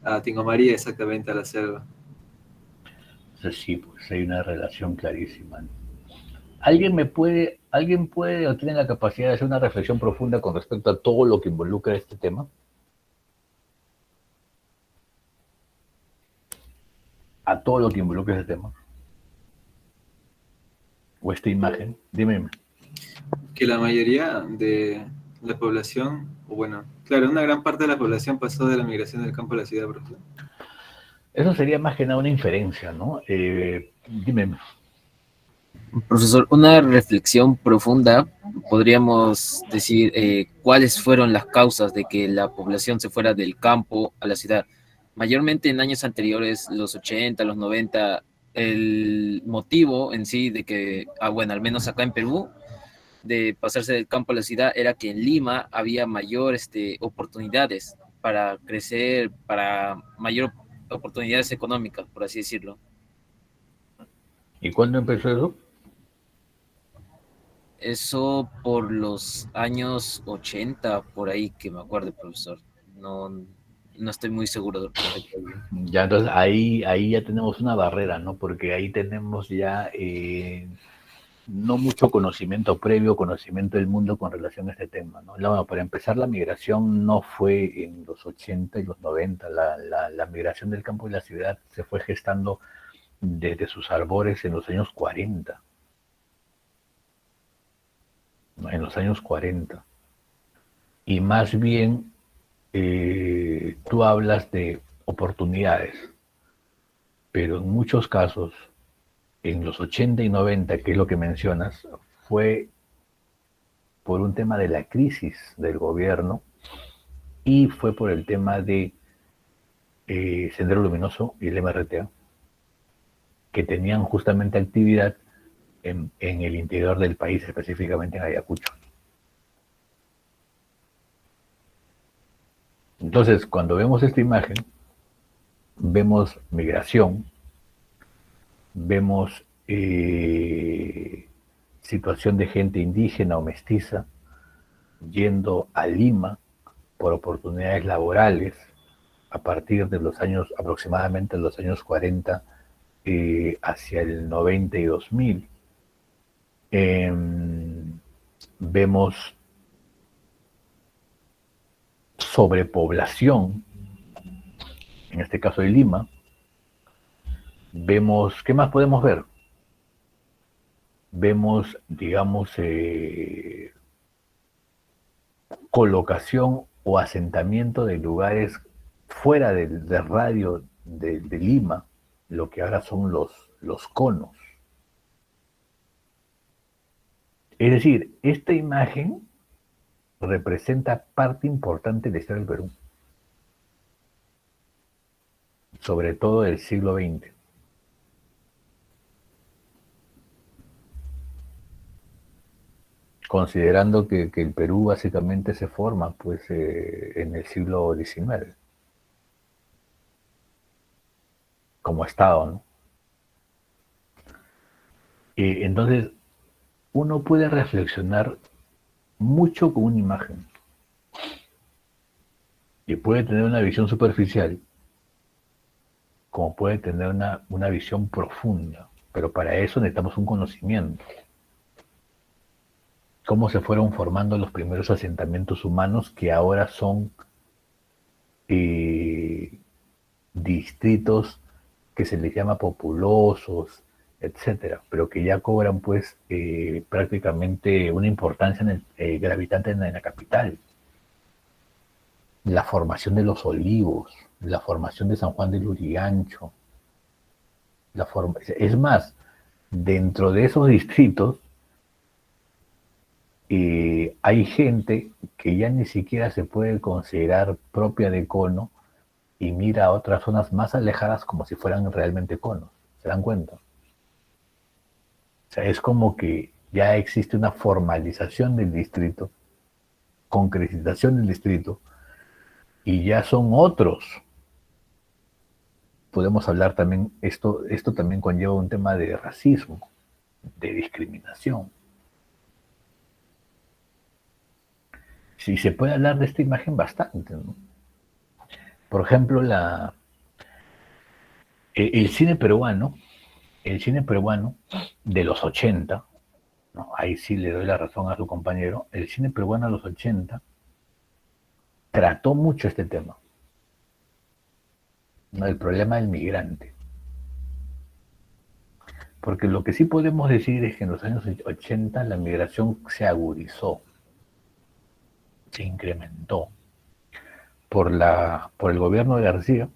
a Tingo María, exactamente a la selva. Entonces sí, pues hay una relación clarísima, ¿no? Alguien puede o tiene la capacidad de hacer una reflexión profunda con respecto a todo lo que involucra este tema? A todo lo que involucra este tema. O esta imagen. Dime. Que la mayoría de la población, o bueno, claro, una gran parte de la población pasó de la migración del campo a la ciudad, profesor. Eso sería más que nada una inferencia, ¿no? Dime. Profesor, una reflexión profunda, podríamos decir cuáles fueron las causas de que la población se fuera del campo a la ciudad. Mayormente en años anteriores, los 80, los 90, el motivo en sí de que, bueno, al menos acá en Perú, de pasarse del campo a la ciudad era que en Lima había mayor oportunidades para crecer, para mayor oportunidades económicas, por así decirlo. ¿Y cuándo empezó eso? Eso por los años 80, por ahí que me acuerdo, profesor. No, no estoy muy seguro del correcto. Ya, entonces ahí ya tenemos una barrera, ¿no? Porque ahí tenemos ya no mucho conocimiento previo, conocimiento del mundo con relación a este tema, ¿no? Bueno, para empezar, la migración no fue en los 80 y los 90, la migración del campo y la ciudad se fue gestando desde sus albores en los años 40, ¿no? En los años 40. Y más bien tú hablas de oportunidades, pero en muchos casos, en los 80 y 90, que es lo que mencionas, fue por un tema de la crisis del gobierno y fue por el tema de Sendero Luminoso y el MRTA, que tenían justamente actividad en el interior del país, específicamente en Ayacucho. Entonces, cuando vemos esta imagen, vemos migración, vemos situación de gente indígena o mestiza yendo a Lima por oportunidades laborales a partir de los años, aproximadamente los años 40 hacia el 90 y 2000. Vemos sobrepoblación, en este caso de Lima. Vemos, ¿qué más podemos ver? Vemos, digamos, colocación o asentamiento de lugares fuera del radio de Lima, lo que ahora son los conos. Es decir, esta imagen representa parte importante de la historia del Perú, sobre todo del siglo XX. considerando que el Perú básicamente se forma pues en el siglo XIX como Estado, ¿no? Entonces, uno puede reflexionar mucho con una imagen y puede tener una visión superficial como puede tener una visión profunda, pero para eso necesitamos un conocimiento. Cómo se fueron formando los primeros asentamientos humanos que ahora son distritos que se les llama populosos, etcétera, pero que ya cobran pues prácticamente una importancia gravitante en la capital. La formación de los Olivos, la formación de San Juan de Lurigancho, es más, dentro de esos distritos hay gente que ya ni siquiera se puede considerar propia de cono y mira a otras zonas más alejadas como si fueran realmente conos. ¿Se dan cuenta? O sea, es como que ya existe una formalización del distrito, concretización del distrito, y ya son otros. Podemos hablar también, esto también conlleva un tema de racismo, de discriminación. Sí, se puede hablar de esta imagen bastante, ¿no? Por ejemplo, el cine peruano de los 80, ¿no? Ahí sí le doy la razón a su compañero, el cine peruano de los 80 trató mucho este tema, ¿no? El problema del migrante. Porque lo que sí podemos decir es que en los años 80 la migración se agudizó, se incrementó por el gobierno de García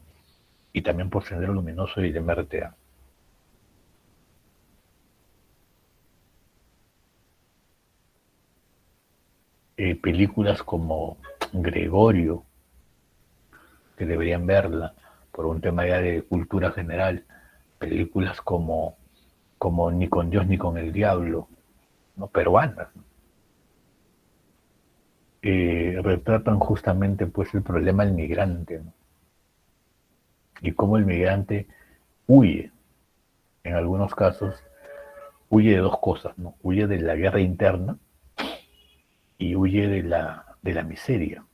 y también por Sendero Luminoso y de MRTA. Películas como Gregorio, que deberían verla por un tema ya de cultura general, películas como Ni con Dios ni con el Diablo, ¿no? Peruanas, ¿no? Retratan justamente pues el problema del migrante, ¿no? Y cómo el migrante huye, en algunos casos, huye de dos cosas, ¿no? Huye de la guerra interna y huye de la miseria.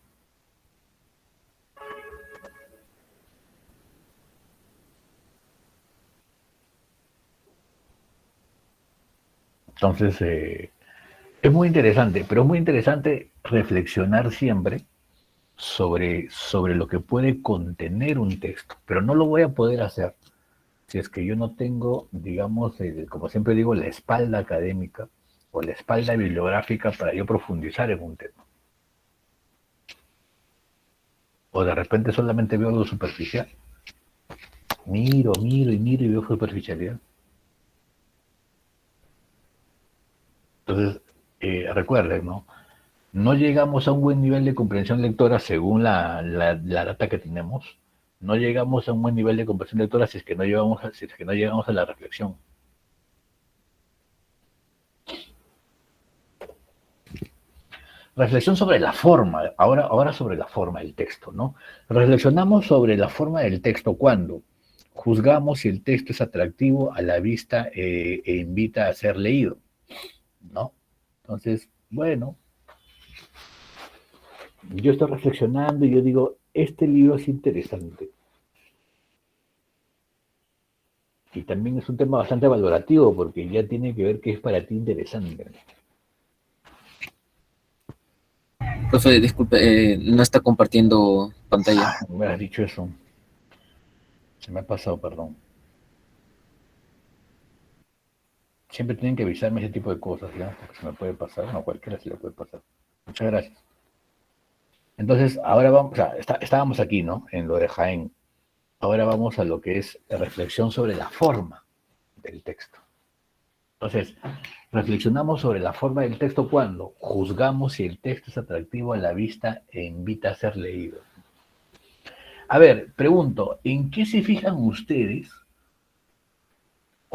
Entonces, es muy interesante, pero es muy interesante reflexionar siempre sobre lo que puede contener un texto, pero no lo voy a poder hacer si es que yo no tengo, digamos, como siempre digo, la espalda académica o la espalda bibliográfica para yo profundizar en un tema. O de repente solamente veo algo superficial. Miro y veo superficialidad. Entonces, recuerden, ¿no? No llegamos a un buen nivel de comprensión lectora según la data que tenemos. No llegamos a un buen nivel de comprensión lectora si es que no llegamos a la reflexión. Reflexión sobre la forma, ahora sobre la forma del texto, ¿no? Reflexionamos sobre la forma del texto cuando juzgamos si el texto es atractivo a la vista e invita a ser leído, ¿no? Entonces, bueno, yo estoy reflexionando y yo digo, este libro es interesante. Y también es un tema bastante valorativo porque ya tiene que ver qué es para ti interesante. Profe, disculpe, no está compartiendo pantalla. No me has dicho eso. Se me ha pasado, perdón. Siempre tienen que avisarme ese tipo de cosas, ¿ya? Porque se me puede pasar, no, cualquiera se le puede pasar. Muchas gracias. Entonces, ahora vamos, o sea, estábamos aquí, ¿no? En lo de Jaén. Ahora vamos a lo que es la reflexión sobre la forma del texto. Entonces, reflexionamos sobre la forma del texto cuando juzgamos si el texto es atractivo a la vista e invita a ser leído. A ver, pregunto, ¿en qué se fijan ustedes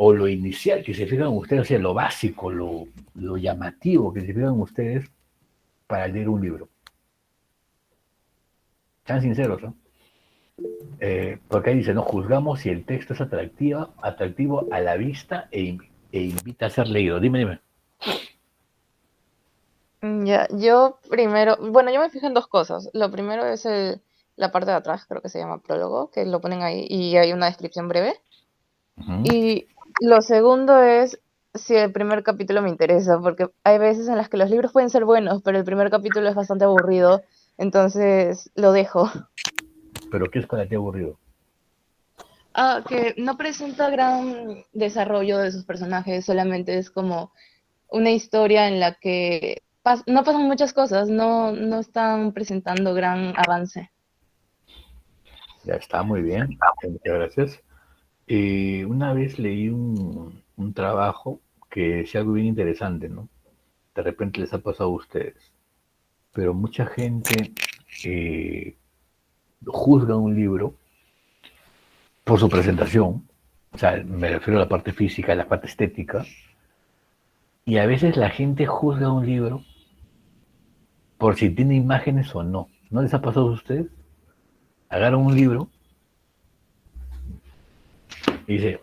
o lo inicial que se fijan ustedes, o sea, lo básico, lo llamativo que se fijan ustedes para leer un libro? Sean sinceros, ¿no? Porque ahí dice, no juzgamos si el texto es atractivo a la vista e invita a ser leído. Dime. Ya, yo primero, bueno, yo me fijo en dos cosas. Lo primero es la parte de atrás, creo que se llama prólogo, que lo ponen ahí y hay una descripción breve. Ujú. Y lo segundo es si el primer capítulo me interesa, porque hay veces en las que los libros pueden ser buenos, pero el primer capítulo es bastante aburrido, entonces lo dejo. Pero ¿qué es para ti aburrido? Que no presenta gran desarrollo de sus personajes, solamente es como una historia en la que no pasan muchas cosas, no están presentando gran avance. Ya está, muy bien. Muchas gracias. Una vez leí un trabajo que decía algo bien interesante, ¿no? De repente les ha pasado a ustedes, pero mucha gente juzga un libro por su presentación, o sea, me refiero a la parte física, a la parte estética, y a veces la gente juzga un libro por si tiene imágenes o no. ¿No les ha pasado a ustedes? Agarran un libro y dice,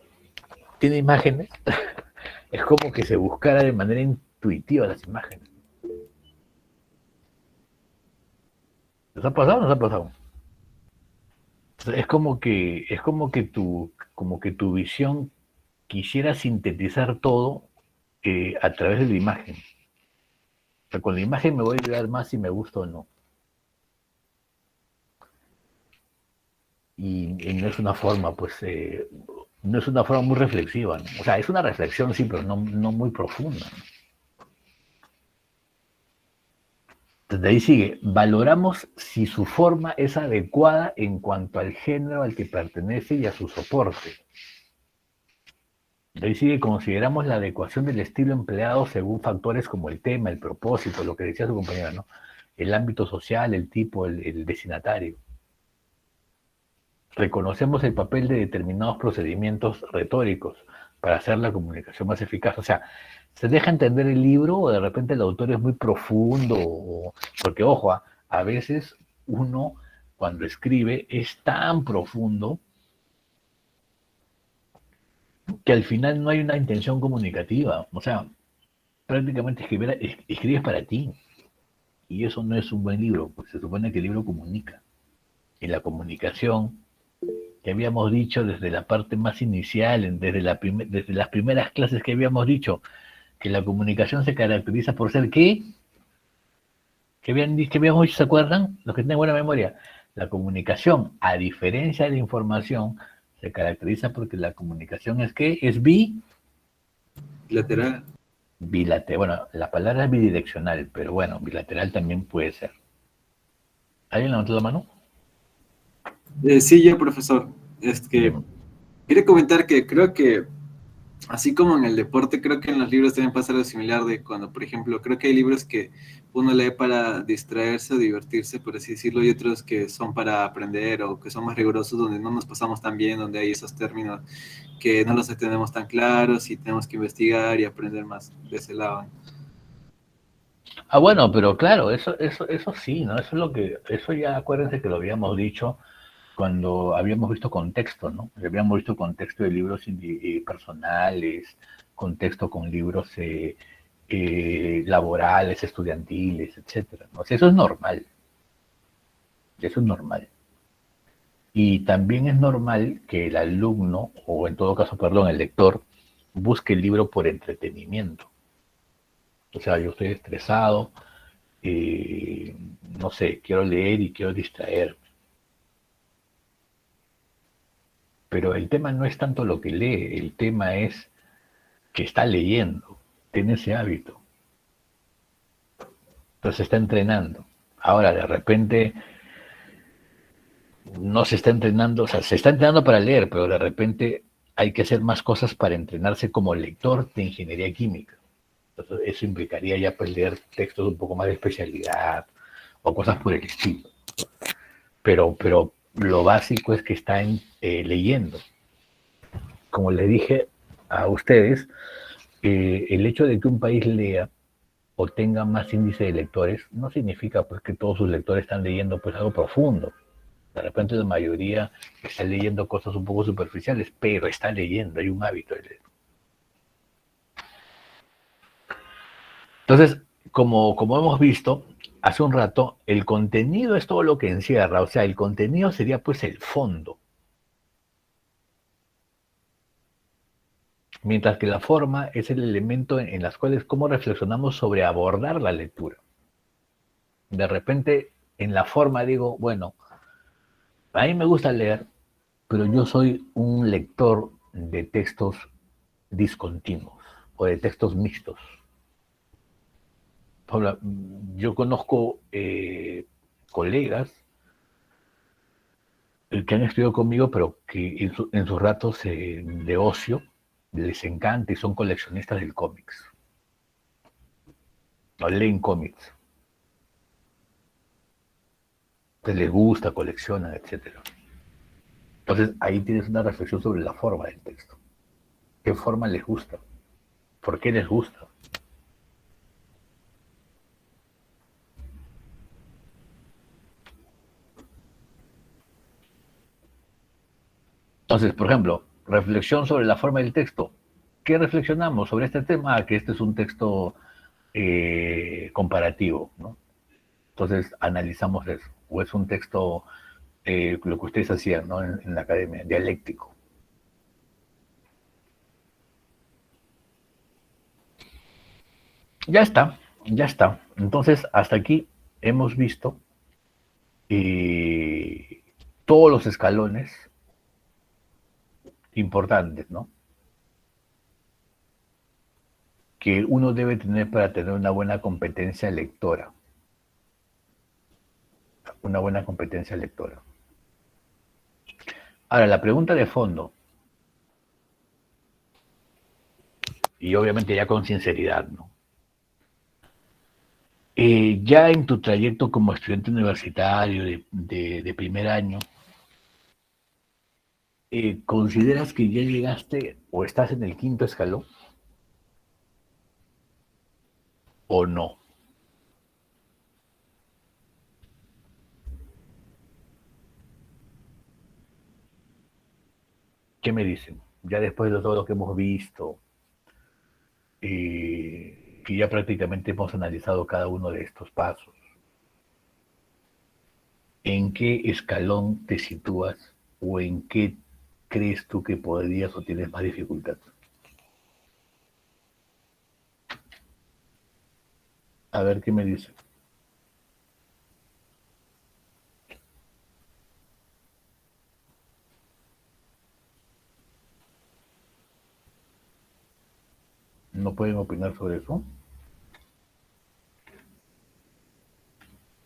¿tiene imágenes? Es como que se buscara de manera intuitiva las imágenes. ¿Les ha pasado o no les ha pasado? Es como que tu visión quisiera sintetizar todo a través de la imagen. O sea, con la imagen me voy a ayudar más si me gusta o no. Y no es una forma, pues, no es una forma muy reflexiva, ¿no? O sea, es una reflexión, sí, pero no muy profunda, ¿no? Desde ahí sigue, valoramos si su forma es adecuada en cuanto al género al que pertenece y a su soporte. De ahí sigue, consideramos la adecuación del estilo empleado según factores como el tema, el propósito, lo que decía su compañera, ¿no? El ámbito social, el tipo, el destinatario. Reconocemos el papel de determinados procedimientos retóricos para hacer la comunicación más eficaz. O sea, ¿se deja entender el libro o de repente el autor es muy profundo? Porque, ojo, a veces uno cuando escribe es tan profundo que al final no hay una intención comunicativa. O sea, prácticamente escribes para ti. Y eso no es un buen libro, porque se supone que el libro comunica. Y la comunicación, que habíamos dicho desde la parte más inicial, desde las primeras clases que habíamos dicho, que la comunicación se caracteriza por ser ¿qué? Que habíamos dicho, ¿se acuerdan? Los que tienen buena memoria. La comunicación, a diferencia de la información, se caracteriza porque la comunicación es ¿qué? Es Lateral. bilateral. Bueno, la palabra es bidireccional, pero bueno, bilateral también puede ser. ¿Alguien levantó la mano? Sí, yo, profesor. Quería comentar que creo que, así como en el deporte, creo que en los libros también pasa algo similar de cuando, por ejemplo, creo que hay libros que uno lee para distraerse o divertirse, por así decirlo, y otros que son para aprender o que son más rigurosos, donde no nos pasamos tan bien, donde hay esos términos que no los tenemos tan claros y tenemos que investigar y aprender más de ese lado. Bueno, pero claro, eso sí, ¿no? Eso ya acuérdense que lo habíamos dicho cuando habíamos visto contexto, ¿no? Habíamos visto contexto de libros personales, contexto con libros laborales, estudiantiles, etcétera, ¿no? O sea, eso es normal. Eso es normal. Y también es normal que el alumno, o en todo caso, perdón, el lector, busque el libro por entretenimiento. O sea, yo estoy estresado, no sé, quiero leer y quiero distraerme. Pero el tema no es tanto lo que lee, el tema es que está leyendo, tiene ese hábito. Entonces se está entrenando. Ahora, de repente, no se está entrenando, o sea, se está entrenando para leer, pero de repente hay que hacer más cosas para entrenarse como lector de ingeniería química. Entonces, eso implicaría ya pues leer textos un poco más de especialidad o cosas por el estilo. Pero lo básico es que está leyendo. Como les dije, a ustedes, el hecho de que un país lea o tenga más índice de lectores no significa pues que todos sus lectores están leyendo pues algo profundo. De repente la mayoría está leyendo cosas un poco superficiales, pero está leyendo, hay un hábito de leer. Entonces, como hemos visto hace un rato, el contenido es todo lo que encierra, o sea, el contenido sería pues el fondo. Mientras que la forma es el elemento en las cuales cómo reflexionamos sobre abordar la lectura. De repente, en la forma digo, bueno, a mí me gusta leer, pero yo soy un lector de textos discontinuos o de textos mixtos. Yo conozco colegas que han estudiado conmigo, pero que en sus ratos de ocio les encanta y son coleccionistas del cómics. O leen cómics. Pues les gusta, coleccionan, etc. Entonces ahí tienes una reflexión sobre la forma del texto. ¿Qué forma les gusta? ¿Por qué les gusta? Entonces, por ejemplo, reflexión sobre la forma del texto. ¿Qué reflexionamos sobre este tema? Que este es un texto comparativo, ¿no? Entonces, analizamos eso. O es un texto, lo que ustedes hacían, ¿no? En la academia, dialéctico. Ya está, ya está. Entonces, hasta aquí hemos visto todos los escalones importantes, ¿no? Que uno debe tener para tener una buena competencia lectora. Una buena competencia lectora. Ahora, la pregunta de fondo, y obviamente ya con sinceridad, ¿no? Ya en tu trayecto como estudiante universitario de primer año, ¿consideras que ya llegaste o estás en el quinto escalón? ¿O no? ¿Qué me dicen? Ya después de todo lo que hemos visto, que ya prácticamente hemos analizado cada uno de estos pasos, ¿en qué escalón te sitúas o en qué crees tú que podrías o tienes más dificultad? A ver qué me dicen. ¿No pueden opinar sobre eso?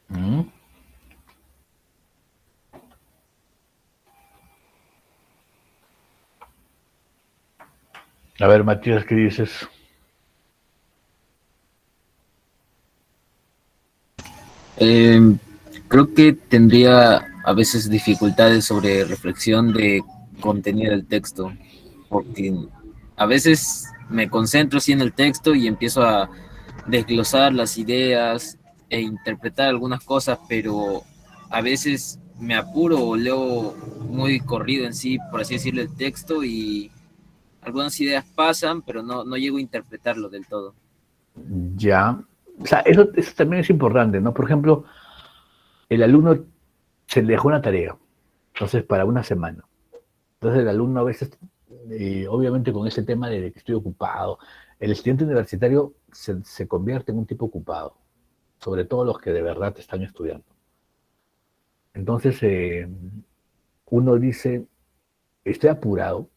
¿Mm? A ver, Matías, ¿qué dices? Creo que tendría a veces dificultades sobre reflexión de contenido del texto, porque a veces me concentro así en el texto y empiezo a desglosar las ideas e interpretar algunas cosas, pero a veces me apuro o leo muy corrido en sí, por así decirlo, el texto y algunas ideas pasan, pero no llego a interpretarlo del todo. Ya. O sea, eso también es importante, ¿no? Por ejemplo, el alumno se le dejó una tarea, entonces para una semana. Entonces el alumno a veces, obviamente con ese tema de que estoy ocupado, el estudiante universitario se convierte en un tipo ocupado, sobre todo los que de verdad están estudiando. Entonces uno dice, estoy apurado,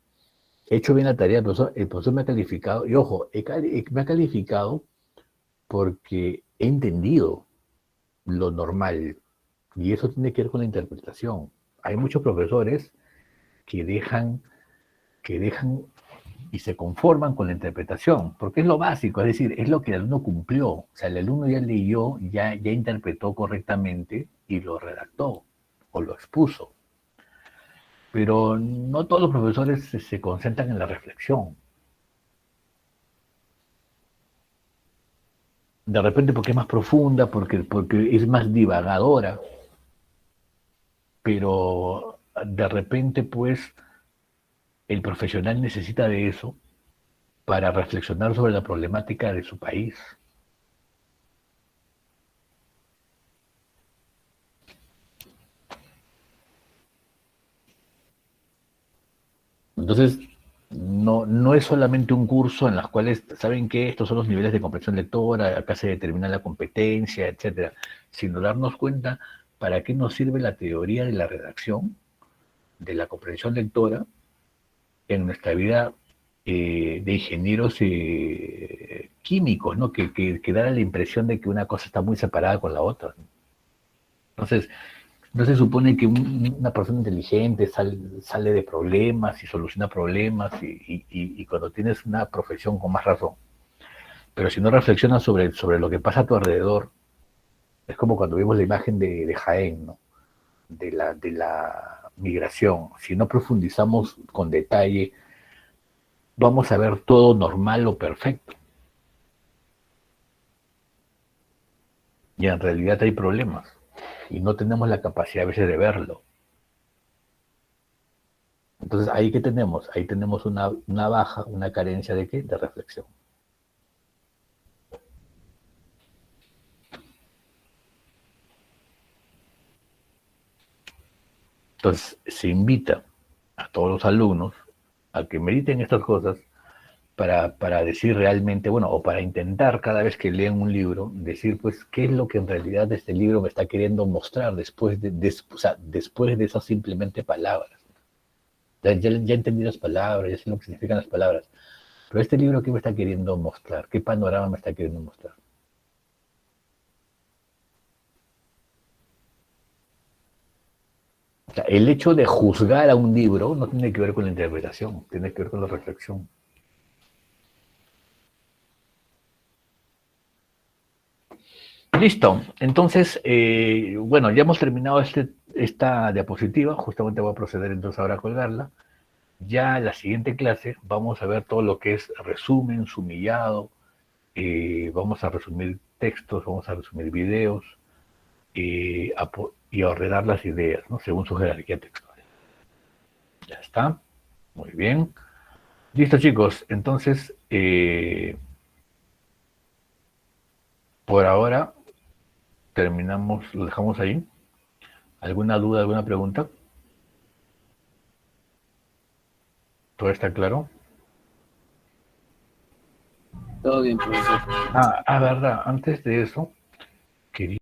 he hecho bien la tarea, el profesor me ha calificado, y ojo, me ha calificado porque he entendido lo normal, y eso tiene que ver con la interpretación. Hay muchos profesores que dejan y se conforman con la interpretación, porque es lo básico, es decir, es lo que el alumno cumplió. O sea, el alumno ya leyó, ya interpretó correctamente y lo redactó o lo expuso. Pero no todos los profesores se concentran en la reflexión. De repente porque es más profunda, porque es más divagadora, pero de repente pues el profesional necesita de eso para reflexionar sobre la problemática de su país. Entonces, no es solamente un curso en los cuales, ¿saben qué? Estos son los niveles de comprensión lectora, acá se determina la competencia, etcétera, sino darnos cuenta para qué nos sirve la teoría de la redacción, de la comprensión lectora, en nuestra vida de ingenieros químicos, ¿no? Que da la impresión de que una cosa está muy separada con la otra. Entonces, no se supone que una persona inteligente sale de problemas y soluciona problemas y cuando tienes una profesión con más razón. Pero si no reflexionas sobre lo que pasa a tu alrededor, es como cuando vimos la imagen de Jaén, ¿no? De la migración. Si no profundizamos con detalle, vamos a ver todo normal o perfecto. Y en realidad hay problemas. Y no tenemos la capacidad a veces de verlo. Entonces, ¿ahí qué tenemos? Ahí tenemos una baja, una carencia ¿de qué? De reflexión. Entonces, se invita a todos los alumnos a que mediten estas cosas para decir realmente, bueno, o para intentar cada vez que leen un libro, decir, pues, qué es lo que en realidad este libro me está queriendo mostrar después después de esas simplemente palabras. Ya entendí las palabras, ya sé lo que significan las palabras, pero este libro, ¿qué me está queriendo mostrar? ¿Qué panorama me está queriendo mostrar? O sea, el hecho de juzgar a un libro no tiene que ver con la interpretación, tiene que ver con la reflexión. Listo, entonces, bueno, ya hemos terminado esta diapositiva, justamente voy a proceder entonces ahora a colgarla. Ya en la siguiente clase vamos a ver todo lo que es resumen, sumillado, vamos a resumir textos, vamos a resumir videos y a ordenar las ideas, ¿no? Según su jerarquía textual. Ya está, muy bien. Listo, chicos, entonces, por ahora terminamos, lo dejamos ahí. ¿Alguna duda, alguna pregunta? ¿Todo está claro? Todo bien, profesor. Verdad, antes de eso,